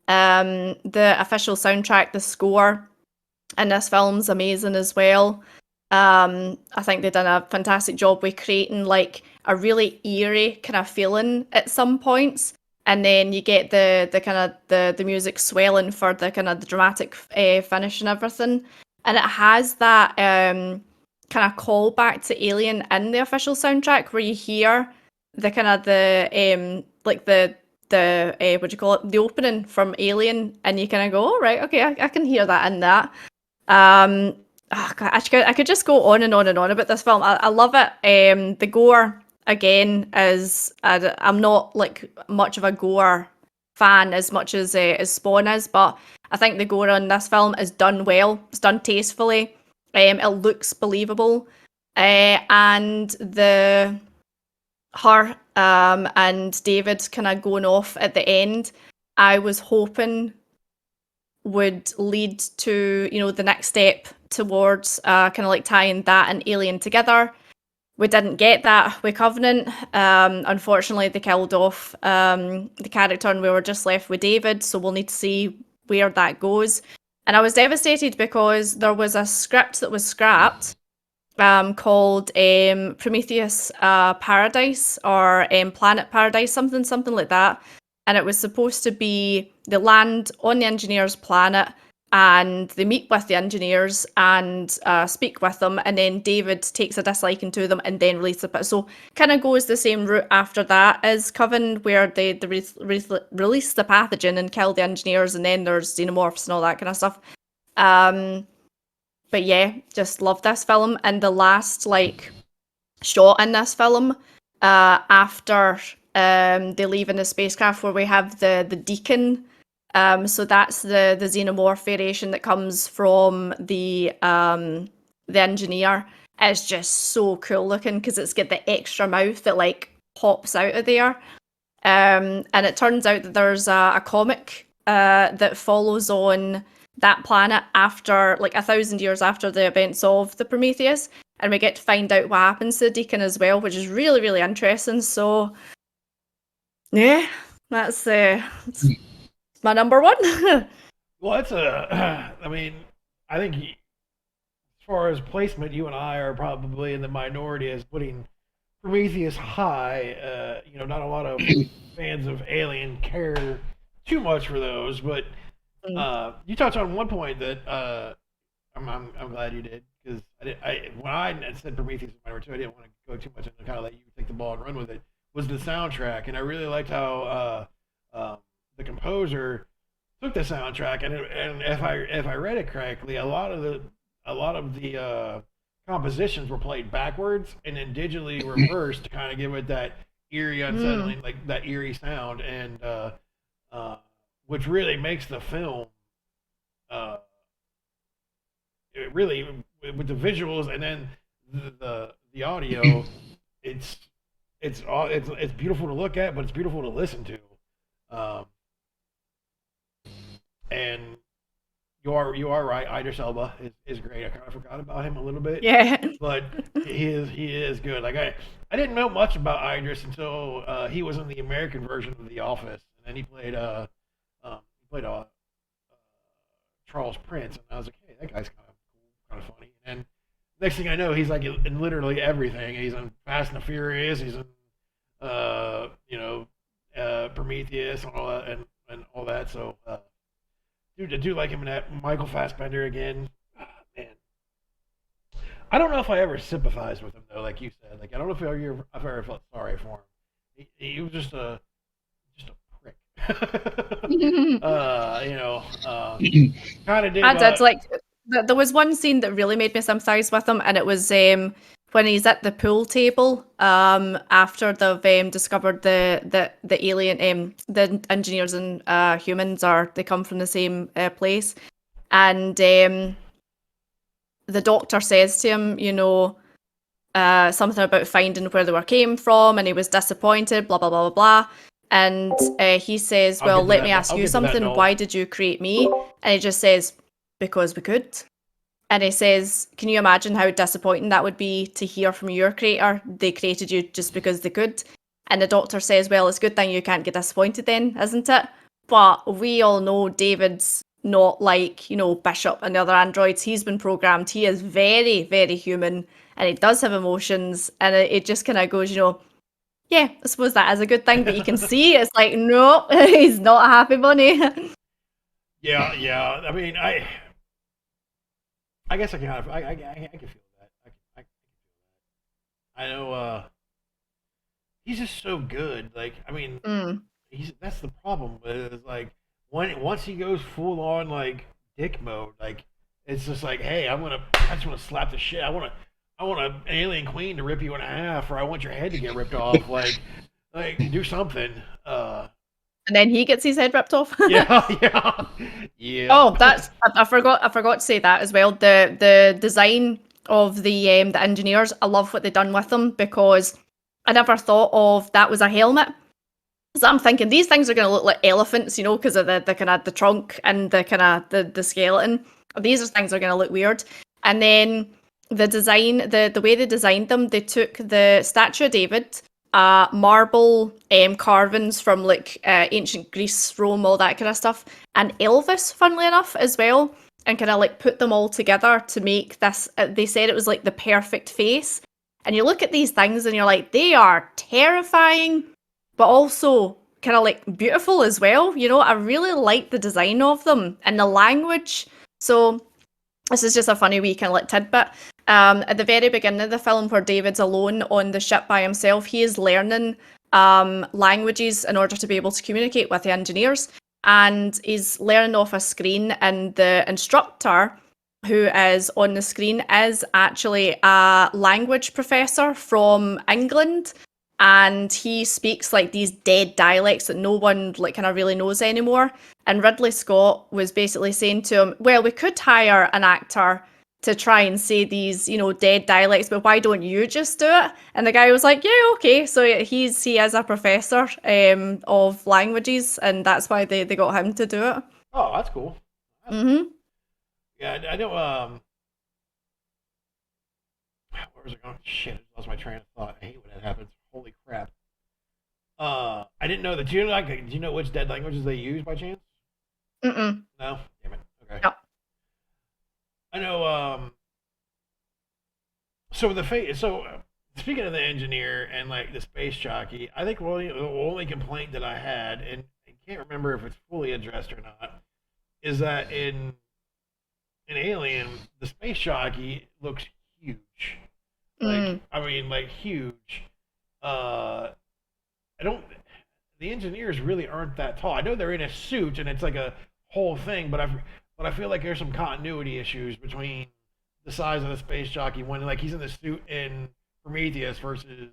S3: The official soundtrack, the score in this film's amazing as well. I think they've done a fantastic job with creating like a really eerie kind of feeling at some points, and then you get the kind of the music swelling for the kind of the dramatic finish and everything, and it has that kind of callback to Alien in the official soundtrack, where you hear the kind of the like the what do you call it, the opening from Alien, and you kind of go, oh, right, okay, I can hear that in that. God, I could just go on and on and on about this film. I love it. The gore again is I'm not like much of a gore fan as much as Spawn is, but I think the gore on this film is done well. It's done tastefully. It looks believable, and her and David kind of going off at the end, I was hoping would lead to, you know, the next step towards kind of like tying that and Alien together. We didn't get that with Covenant. Unfortunately, they killed off the character and we were just left with David, so we'll need to see where that goes. And I was devastated because there was a script that was scrapped called Prometheus Paradise, or Planet Paradise, something like that. And it was supposed to be they land on the engineers' planet and they meet with the engineers and speak with them, and then David takes a disliking to them and then releases it. So kind of goes the same route after that as Coven, where they release the pathogen and kill the engineers, and then there's xenomorphs and all that kind of stuff. But yeah, just love this film. And the last like shot in this film, after they leave in the spacecraft, where we have the Deacon. So that's the xenomorph variation that comes from the engineer. It's just so cool looking because it's got the extra mouth that like pops out of there. And it turns out that there's a comic that follows on that planet after like 1,000 years after the events of the Prometheus, and we get to find out what happens to the Deacon as well, which is really, really interesting. So yeah, that's my number one.
S2: Well, it's I mean, I think as far as placement, you and I are probably in the minority as putting Prometheus high. You know, not a lot of fans of Alien care too much for those, but you touched on one point that I'm glad you did, because when I said Prometheus was my number two, I didn't want to go too much into kind of let you take the ball and run with it. Was the soundtrack, and I really liked how the composer took the soundtrack, and if I read it correctly, a lot of the compositions were played backwards and then digitally reversed to kind of give it that eerie, unsettling, like that eerie sound, and which really makes the film it really, with the visuals and then the audio, it's beautiful to look at, but it's beautiful to listen to. And you are right. Idris Elba is great. I kind of forgot about him a little bit.
S3: Yeah.
S2: But he is good. Like I didn't know much about Idris until he was in the American version of The Office, and then he played Charles Prince, and I was like, hey, that guy's kind of funny. And next thing I know, he's like in literally everything. He's in Fast and the Furious. He's in Prometheus and all that, and all that. So I do like him in that. Michael Fassbender again. Man, I don't know if I ever sympathized with him though, like you said. Like I don't know if I ever felt sorry for him. He was just a prick. Kind of did.
S3: That's like there was one scene that really made me sympathize with him, and it was when he's at the pool table after they've discovered the alien, the engineers and humans they come from the same place, and the doctor says to him, something about finding where they came from, and he was disappointed, blah blah blah blah blah. And he says, well, let me ask you something. Why did you create me? And he just says, because we could. And he says, can you imagine how disappointing that would be to hear from your creator? They created you just because they could. And the doctor says, well, it's a good thing you can't get disappointed then, isn't it? But we all know David's not like, Bishop and the other androids. He's been programmed. He is very, very human. And he does have emotions. And it just kind of goes, yeah, I suppose that is a good thing, but you can see it's like, no, he's not a happy bunny.
S2: Yeah. I mean, I guess I can feel that. I know. He's just so good. Like, I mean,
S3: Mm.
S2: that's the problem. Is like once he goes full on like dick mode, like it's just like, hey, I just want to slap the shit. I want an alien queen to rip you in half, or I want your head to get ripped off. Like do something.
S3: And then he gets his head ripped off.
S2: Yeah, yeah, yeah.
S3: Oh, I forgot to say that as well. The design of the engineers, I love what they've done with them because I never thought of that was a helmet. So I'm thinking these things are going to look like elephants, because of the kind of the trunk and the kind of the skeleton. These things are going to look weird. And then the design, the way they designed them, they took the Statue of David, marble carvings from like ancient Greece, Rome, all that kind of stuff, and Elvis, funnily enough, as well, and kind of like put them all together to make this. They said it was like the perfect face. And you look at these things and you're like, they are terrifying, but also kind of like beautiful as well. I really like the design of them and the language. So this is just a funny wee kind of like tidbit. At the very beginning of the film, where David's alone on the ship by himself, he is learning languages in order to be able to communicate with the engineers. And he's learning off a screen, and the instructor who is on the screen is actually a language professor from England. And he speaks like these dead dialects that no one like kind of really knows anymore. And Ridley Scott was basically saying to him, well, we could hire an actor to try and say these, dead dialects, but why don't you just do it? And the guy was like, yeah, okay. So he is a professor of languages, and that's why they got him to do it.
S2: Oh, that's cool.
S3: Mm-hmm.
S2: Yeah, I know. Where was it going? Shit, I lost my train of thought. I hate when that happens. Holy crap. I didn't know that. Do you know which dead languages they use by chance?
S3: Mm-mm.
S2: No? Damn it. Okay.
S3: No.
S2: I know, speaking of the engineer and like the space jockey, I think the only complaint that I had, and I can't remember if it's fully addressed or not, is that in Alien, the space jockey looks huge. I mean, like huge. I don't. The engineers really aren't that tall. I know they're in a suit and it's like a whole thing, but I feel like there's some continuity issues between the size of the space jockey when like he's in the suit in Prometheus versus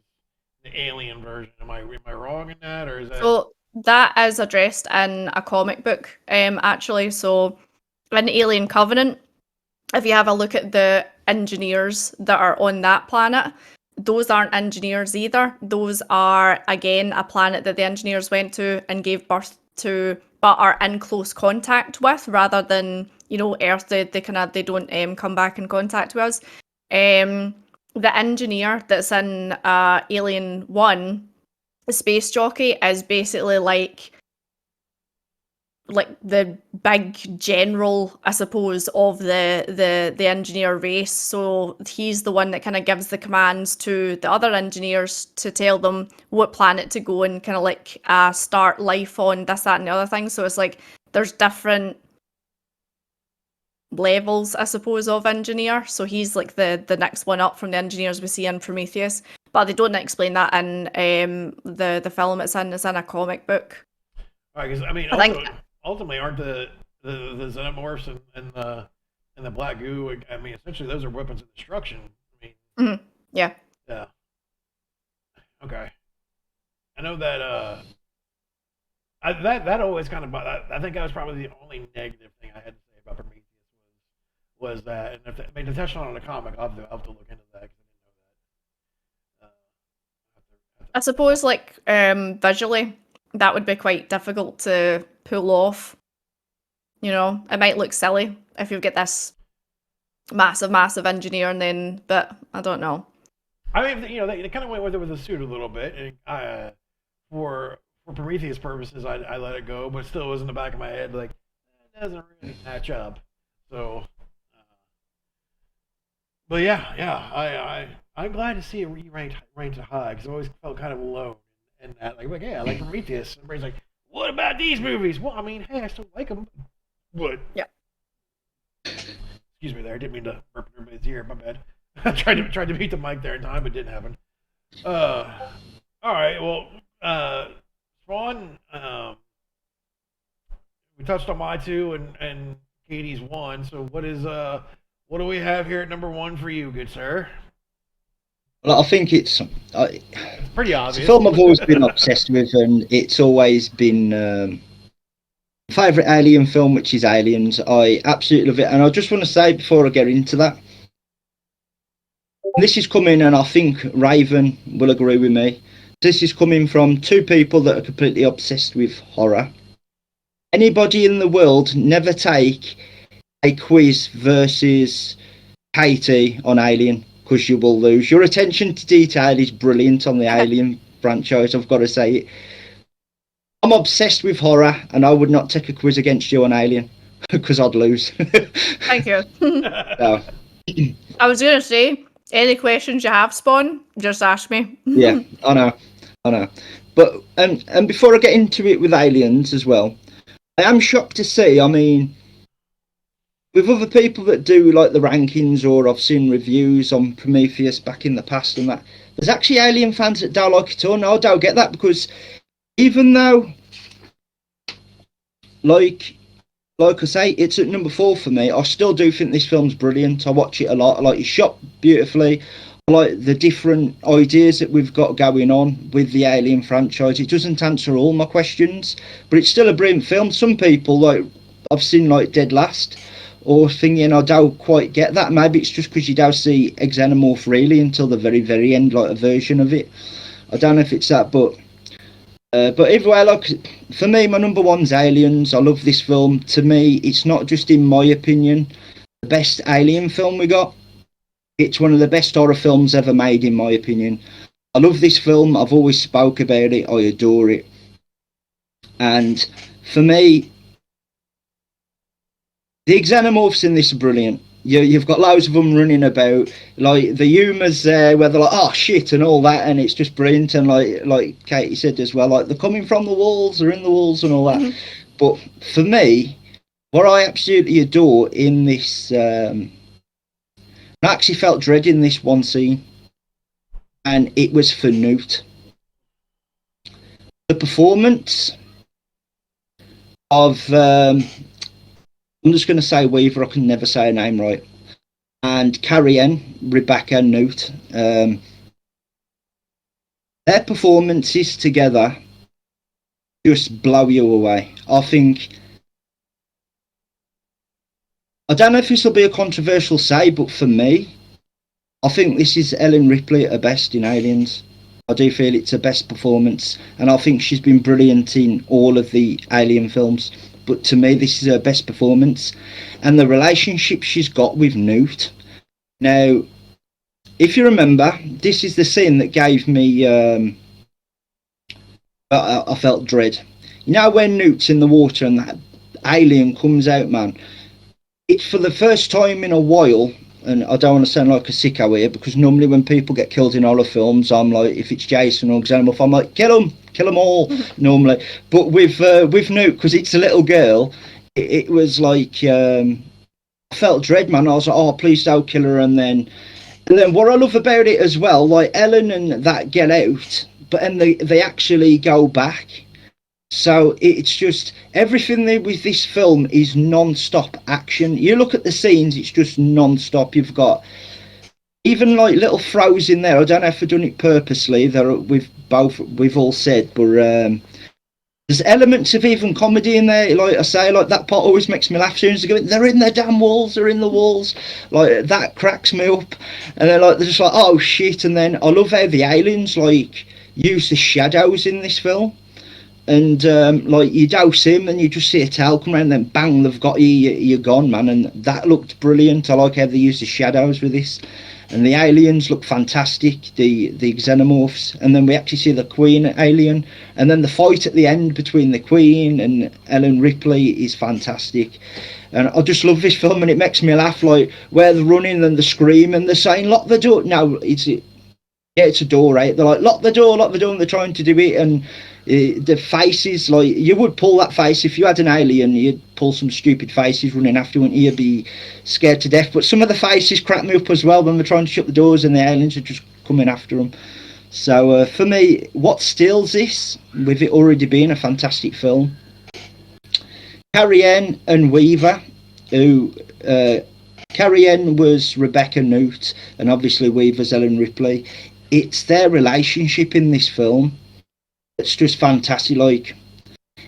S2: the Alien version. Am I wrong in that, or is that?
S3: So that is addressed in a comic book, actually. So in Alien Covenant, if you have a look at the engineers that are on that planet, those aren't engineers either. Those are, again, a planet that the engineers went to and gave birth to, but are in close contact with, rather than, Earth. They don't come back in contact with us. The engineer that's in Alien 1, the space jockey, is basically like the big general, I suppose, of the engineer race. So he's the one that kind of gives the commands to the other engineers to tell them what planet to go and kind of like start life on, this, that, and the other thing. So it's like there's different levels, I suppose, of engineer. So he's like the next one up from the engineers we see in Prometheus. But they don't explain that in the film it's in. It's in a comic book.
S2: All right, because I mean, ultimately, aren't the xenomorphs and the black goo? I mean, essentially, those are weapons of destruction. I mean,
S3: yeah.
S2: Yeah. Okay. I know that. That always kind of. I think that was probably the only negative thing I had to say about Prometheus was that, and if they touched on it in the comic, I'll have to look into that because I didn't know that.
S3: I suppose, like, visually, that would be quite difficult to pull off. It might look silly if you get this massive engineer but I don't know.
S2: I mean, they kind of went with it with the suit a little bit, and for Prometheus purposes, I let it go, but still was in the back of my head like it doesn't really match up. So, but yeah, I'm glad to see it ranked high because I always felt kind of alone in that. Like yeah, I like Prometheus. And everybody's like, what about these movies? Well, I mean, hey, I still like them, but
S3: yeah.
S2: Excuse me, there. I didn't mean to burp in everybody's ear. My bad. I tried to beat the mic there in time, but it didn't happen. All right. Well, Spawn. We touched on my two and Katie's one. So what do we have here at number one for you, good sir?
S1: Well, I think
S2: It's pretty
S1: it's a
S2: obvious.
S1: film I've always been obsessed with, and it's always been favourite Alien film, which is Aliens. I absolutely love it, and I just want to say before I get into that, this is coming, and I think Raven will agree with me. This is coming from two people that are completely obsessed with horror. Anybody in the world never take a quiz versus Katie on Alien because you will lose. Your attention to detail is brilliant on the Alien franchise, I've got to say it. I'm obsessed with horror, and I would not take a quiz against you on Alien because I'd lose.
S3: Thank you.
S1: So,
S3: I was gonna say, any questions you have, Spawn, just ask me.
S1: yeah, I know. But and before I get into it with Aliens as well, I am shocked to see. I mean, with other people that do like the rankings, or I've seen reviews on Prometheus back in the past and that, there's actually Alien fans that don't like it all. No, I don't get that, because even though, like I say, it's at number 4 for me, I still do think this film's brilliant. I watch it a lot. I like it's shot beautifully. I like the different ideas that we've got going on with the Alien franchise. It doesn't answer all my questions, but it's still a brilliant film. Some people, like I've seen like Dead Last, or thinking I don't quite get that. Maybe it's just because you don't see a xenomorph really until the very, very end, like a version of it. I don't know if it's that, but either way, like, for me, my number one's Aliens. I love this film. To me, it's not just, in my opinion, the best Alien film we got. It's one of the best horror films ever made, in my opinion. I love this film. I've always spoke about it. I adore it. And for me, the xenomorphs in this are brilliant. You've got loads of them running about. Like, the humour's there, where they're like, oh shit, and all that, and it's just brilliant. And like Katie said as well, like, they're coming from the walls, they're in the walls and all that. Mm-hmm. But for me, what I absolutely adore in this, I actually felt dread in this one scene, and it was for Newt. The performance of, I'm just going to say Weaver, I can never say her name right, and Carrie Ann, Rebecca, Newt, their performances together just blow you away. I don't know if this will be a controversial say, but for me, I think this is Ellen Ripley at her best in Aliens. I do feel it's her best performance, and I think she's been brilliant in all of the Alien films. But to me, this is her best performance. And the relationship she's got with Newt. Now, if you remember, this is the scene that gave me, I felt dread. You know when Newt's in the water and that alien comes out, man? It's for the first time in a while, and I don't want to sound like a sicko here, because normally when people get killed in horror films, I'm like, if it's Jason or Xenomorph, I'm like, kill them all, normally. But with Newt, because it's a little girl, it was like, I felt dread, man. I was like, oh, please don't kill her. And then what I love about it as well, like, Ellen and that get out, but then they actually go back. So it's just, everything with this film is non-stop action. You look at the scenes, it's just non-stop. You've got even like little throws in there. I don't know if they've done it purposely. We've all said, but there's elements of even comedy in there. Like I say, like that part always makes me laugh. As soon as they go, they're in their damn walls. They're in the walls. Like that cracks me up. And then like they're just like, oh shit. And then I love how the aliens like use the shadows in this film. And like you douse him and you just see a tail come around, then bang, they've got you, you're gone, man. And that looked brilliant. I like how they use the shadows with this. And the aliens look fantastic, the xenomorphs. And then we actually see the Queen alien. And then the fight at the end between the Queen and Ellen Ripley is fantastic. And I just love this film, and it makes me laugh, like where they're running and they're screaming, and they're saying, lock the door. No, it's a door, right? They're like, lock the door, and they're trying to do it. And the faces, like, you would pull that face if you had an alien. You'd pull some stupid faces running after, wouldn't you? You'd be scared to death. But some of the faces crack me up as well when they're trying to shut the doors and the aliens are just coming after them. So for me, what steals this, with it already being a fantastic film, Carrie-Anne and Weaver, who Carrie-Anne was Rebecca Newt, and obviously Weaver's Ellen Ripley. It's their relationship in this film that's just fantastic. Like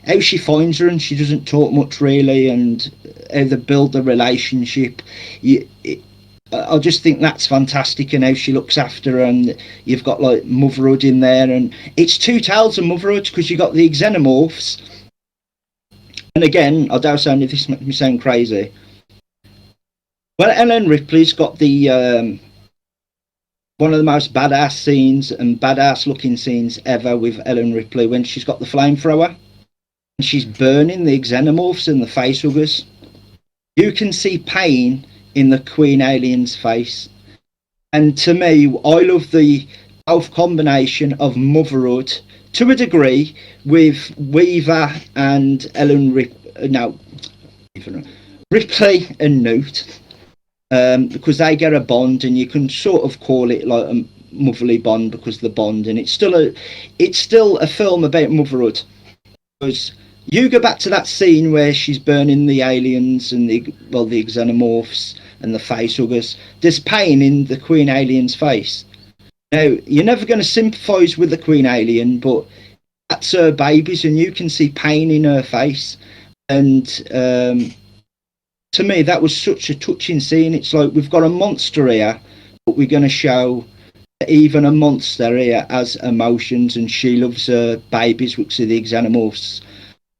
S1: how she finds her and she doesn't talk much really, and how they build the relationship. I just think that's fantastic, and how she looks after her, and you've got like motherhood in there, and it's two tales of motherhood because you got the xenomorphs, and again, I don't sound if this makes me sound crazy. Well, Ellen Ripley's got the one of the most badass scenes and badass looking scenes ever with Ellen Ripley when she's got the flamethrower and she's burning the xenomorphs and the facehuggers. You can see pain in the Queen Alien's face. And to me, I love the both combination of motherhood to a degree with Weaver and Ripley and Newt. Because they get a bond, and you can sort of call it like a motherly bond because of the bond, and it's still a film about motherhood. Because you go back to that scene where she's burning the aliens and the xenomorphs and the facehuggers. There's pain in the Queen Alien's face. Now you're never going to sympathise with the Queen Alien, but that's her babies, and you can see pain in her face, and to me, that was such a touching scene. It's like we've got a monster here, but we're going to show that even a monster here has emotions, and she loves her babies, which are the xenomorphs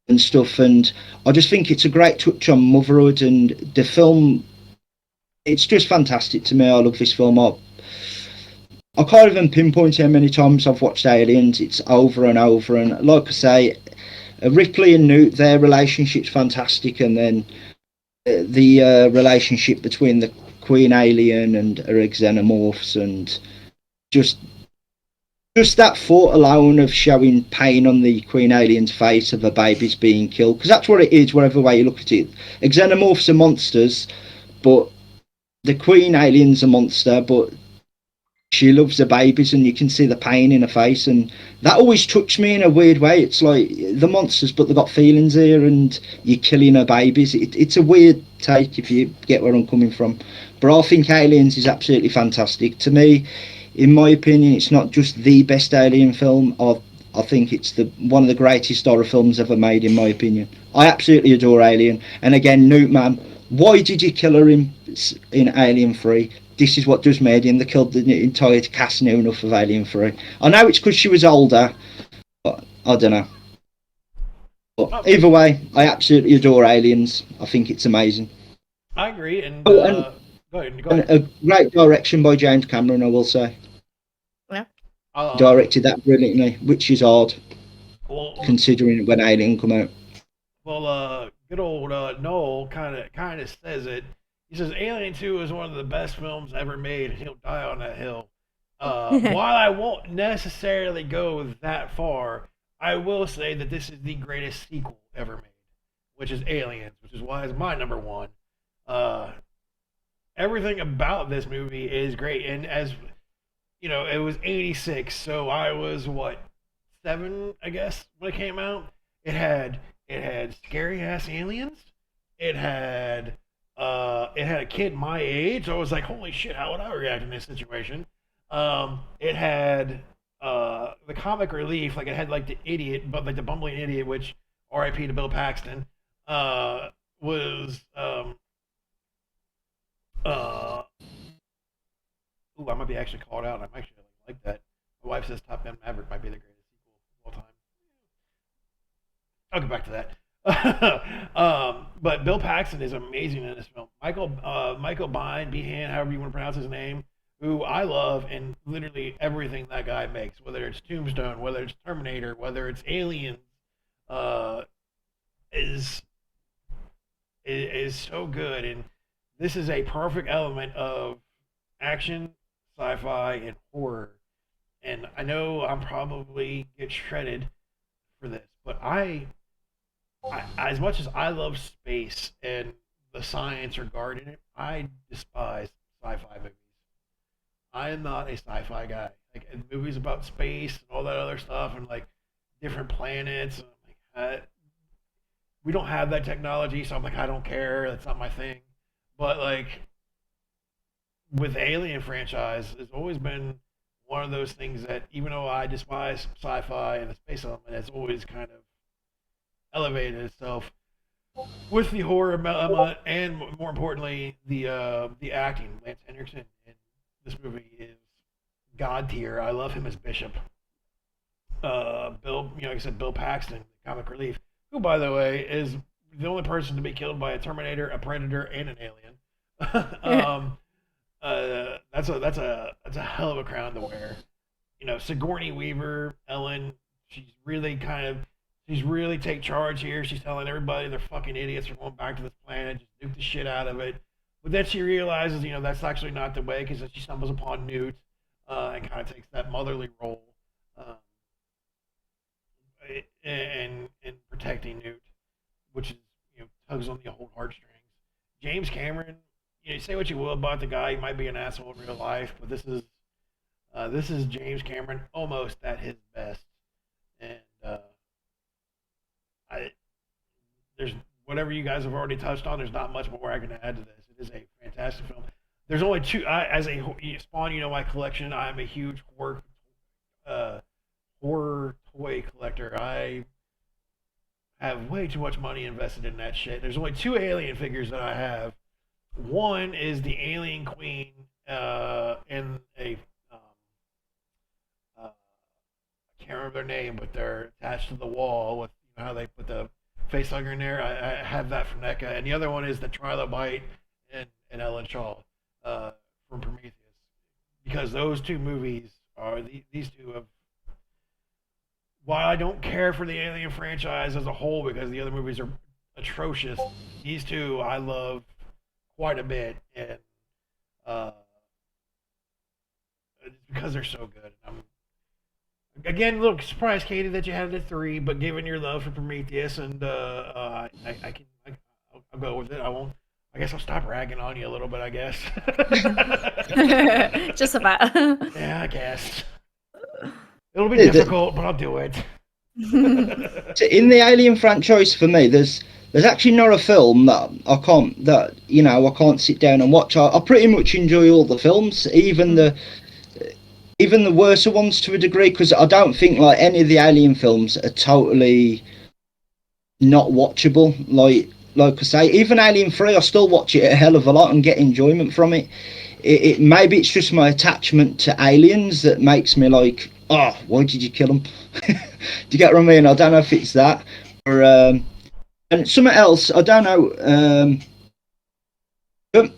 S1: and stuff. And I just think it's a great touch on motherhood, and the film, it's just fantastic to me. I love this film. I can't even pinpoint how many times I've watched Aliens. It's over and over, and like I say, Ripley and Newt, their relationship's fantastic, and then the relationship between the Queen Alien and her xenomorphs, and just that thought alone of showing pain on the Queen Alien's face of her babies being killed, because that's what it is, whatever way you look at it. Xenomorphs are monsters, but the Queen Alien's a monster, but she loves her babies, and you can see the pain in her face, and that always touched me in a weird way. It's like the monsters, but they've got feelings here, and you're killing her babies. It's a weird take, if you get where I'm coming from. But I think Aliens is absolutely fantastic. To me, in my opinion, it's not just the best Alien film. I think it's one of the greatest horror films ever made, in my opinion. I absolutely adore Alien. And again, Newt, man, why did you kill her in Alien 3? This is what just made him. They killed the entire cast new enough of Alien 3. I know it's because she was older, but I don't know. But either way, I absolutely adore Aliens. I think it's amazing.
S2: I agree. And go ahead.
S1: And a great direction by James Cameron, I will say.
S3: Yeah.
S1: Directed that brilliantly, which is hard, considering when Alien come out.
S2: Well, good old Noel kind of says it. He says Alien 2 is one of the best films ever made, and he'll die on that hill. While I won't necessarily go that far, I will say that this is the greatest sequel ever made, which is Aliens, which is why it's my number one. Everything about this movie is great, and as you know, it was 86, so I was 7, I guess, when it came out. It had scary ass aliens. It had a kid my age. I was like, holy shit, how would I react in this situation? It had the comic relief, like it had like the idiot, but like the bumbling idiot, which R.I.P. to Bill Paxton, was I might be actually called out. I'm actually like that. My wife says Top Gun Maverick might be the greatest sequel of all time. I'll get back to that. But Bill Paxton is amazing in this film. Michael Behan, however you want to pronounce his name, who I love in literally everything that guy makes, whether it's Tombstone, whether it's Terminator, whether it's Aliens, is so good. And this is a perfect element of action, sci-fi, and horror. And I know I'm probably get shredded for this, but I as much as I love space and the science regarding it, I despise sci-fi movies. I am not a sci-fi guy. Like movies about space and all that other stuff, and like different planets. And I'm like, we don't have that technology, so I'm like, I don't care. That's not my thing. But like with the Alien franchise, it's always been one of those things that, even though I despise sci-fi and the space element, it's always kind of elevated itself with the horror element, and more importantly, the acting. Lance Henriksen in this movie is god tier. I love him as Bishop. Bill, like I said, Bill Paxton, comic relief, who, by the way, is the only person to be killed by a Terminator, a Predator, and an alien. That's a hell of a crown to wear. Sigourney Weaver, Ellen, she's really take charge here. She's telling everybody they're fucking idiots for going back to this planet, just nuke the shit out of it. But then she realizes, that's actually not the way, because she stumbles upon Newt and kind of takes that motherly role and protecting Newt, which is, tugs on the old heartstrings. James Cameron, say what you will about the guy, he might be an asshole in real life, but this is James Cameron almost at his best. And there's whatever you guys have already touched on. There's not much more I can add to this. It is a fantastic film. There's only two. As a Spawn, my collection. I'm a huge horror toy collector. I have way too much money invested in that shit. There's only 2 Alien figures that I have. One is the Alien Queen in a I can't remember their name, but they're attached to the wall with how they put the facehugger in there. I have that from NECA, and the other one is the Trilobite and Ellen Shaw from Prometheus, because those 2 movies are these 2 of. While I don't care for the Alien franchise as a whole, because the other movies are atrocious, these 2 I love quite a bit, and it's because they're so good. Again, a little surprised, Katie, that you had it at 3, but given your love for Prometheus, and I'll go with it. I guess I'll stop ragging on you a little bit, I guess.
S3: Just about.
S2: Yeah, I guess. It'll be difficult, but I'll do it.
S1: In the Alien franchise, for me, there's actually not a film that I can't sit down and watch. I pretty much enjoy all the films, even the worse ones to a degree, because I don't think like any of the Alien films are totally not watchable. Like I say, even Alien 3, I still watch it a hell of a lot and get enjoyment from it. Maybe it's just my attachment to aliens that makes me like, oh, why did you kill them? Do you get what I mean? I don't know if it's that, or and something else. I don't know. I'm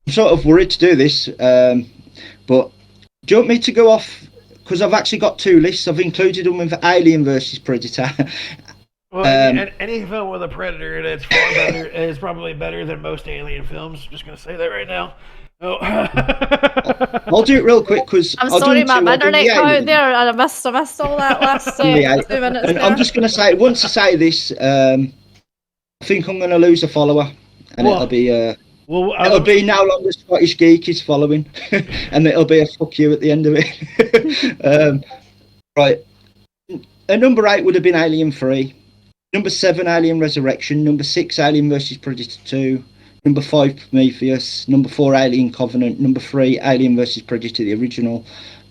S1: sort of worried to do this, but do you want me to go off? Because I've actually got 2 lists. I've included them with Alien versus Predator.
S2: Well, any film with a Predator in it's far better. Is probably better than most Alien films. Just gonna say that right now. Oh.
S1: I'll do it real quick because
S3: I'm sorry, my internet cut out there, and I missed all that last 2 minutes.
S1: And I'm just going to say, once I say this, I think I'm going to lose a follower, and it'll be no longer Scottish Geek is following, and it'll be a fuck you at the end of it. Right, and number 8 would have been Alien 3, number 7 Alien Resurrection, number 6 Alien vs Predator 2. Number 5, Prometheus. Number 4, Alien Covenant. Number 3, Alien vs Predator, the original.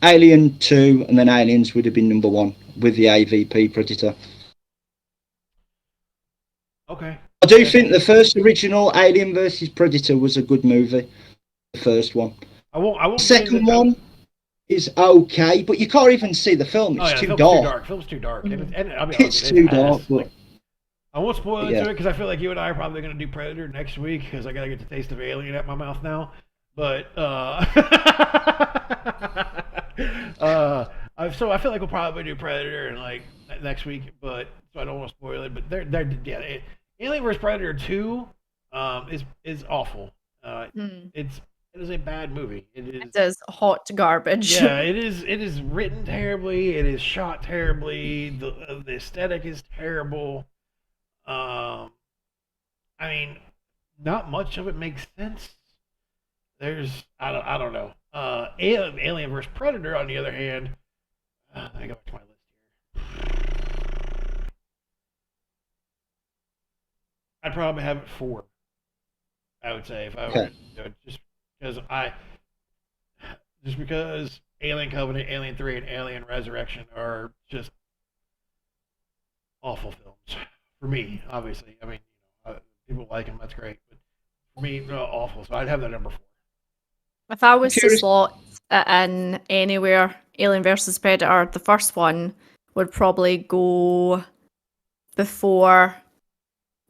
S1: Alien 2, and then Aliens would have been number 1 with the AVP Predator.
S2: Okay.
S1: I do think the first original Alien vs Predator was a good movie. The first one.
S2: I won't.
S1: The second one is okay, but you can't even see the film. It's too dark.
S2: Film's too dark.
S3: Mm-hmm.
S2: And I'll be
S1: honest, it's too dark. But
S2: I won't spoil into it because I feel like you and I are probably going to do Predator next week because I got to get the taste of Alien at my mouth now. But so I feel like we'll probably do Predator and like next week, but so I don't want to spoil it. But Alien vs Predator 2 is awful. It is a bad movie.
S3: It is hot garbage.
S2: Yeah, it is. It is written terribly. It is shot terribly. The aesthetic is terrible. I mean, not much of it makes sense. I don't know. Alien vs Predator, on the other hand, let me go back to my list here. I'd probably have it 4. I would say if I were to do it, just because Alien Covenant, Alien 3, and Alien Resurrection are just awful films for me. Obviously, I mean, people like them, that's great, but for me, awful. So I'd have that number 4.
S3: If I was to slot it in anywhere, Alien versus Predator, the first one would probably go before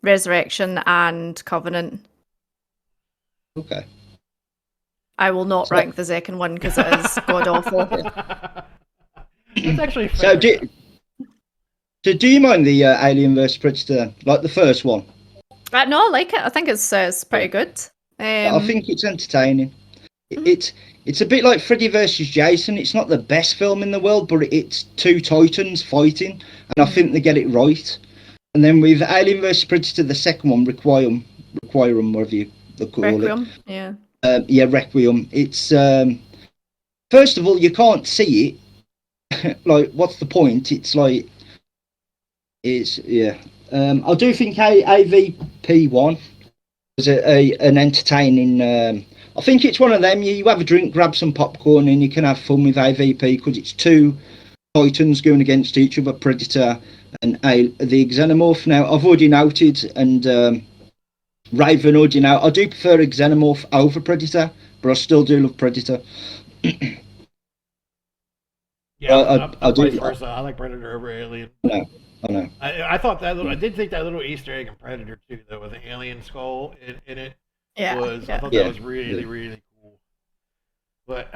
S3: Resurrection and Covenant.
S1: Okay.
S3: I will not rank the second one because it is god awful.
S2: That's actually fair.
S1: So do you mind the Alien vs Predator, like the first one?
S3: No, I like it. I think it's pretty good.
S1: I think it's entertaining. It's a bit like Freddy versus Jason. It's not the best film in the world, but it's two titans fighting, and I think they get it right. And then with Alien vs Predator, the second one, Requiem, whatever you call
S3: Requiem,
S1: it. Yeah, Requiem. It's first of all, you can't see it. Like, what's the point? It's like, I do think AVP1 was an entertaining. I think it's one of them. You have a drink, grab some popcorn, and you can have fun with AVP because it's two titans going against each other, Predator and the Xenomorph. Now, I've already noted, and Raven already know, I do prefer a Xenomorph over Predator, but I still do love Predator.
S2: Yeah, I do. Vice versa. I like Predator over Alien.
S1: No. I know.
S2: I did think that little Easter egg in Predator too, though, with the alien skull in it. I thought that was really, really cool. But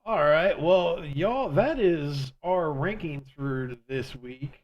S2: all right, well, y'all, that is our rankings for this week.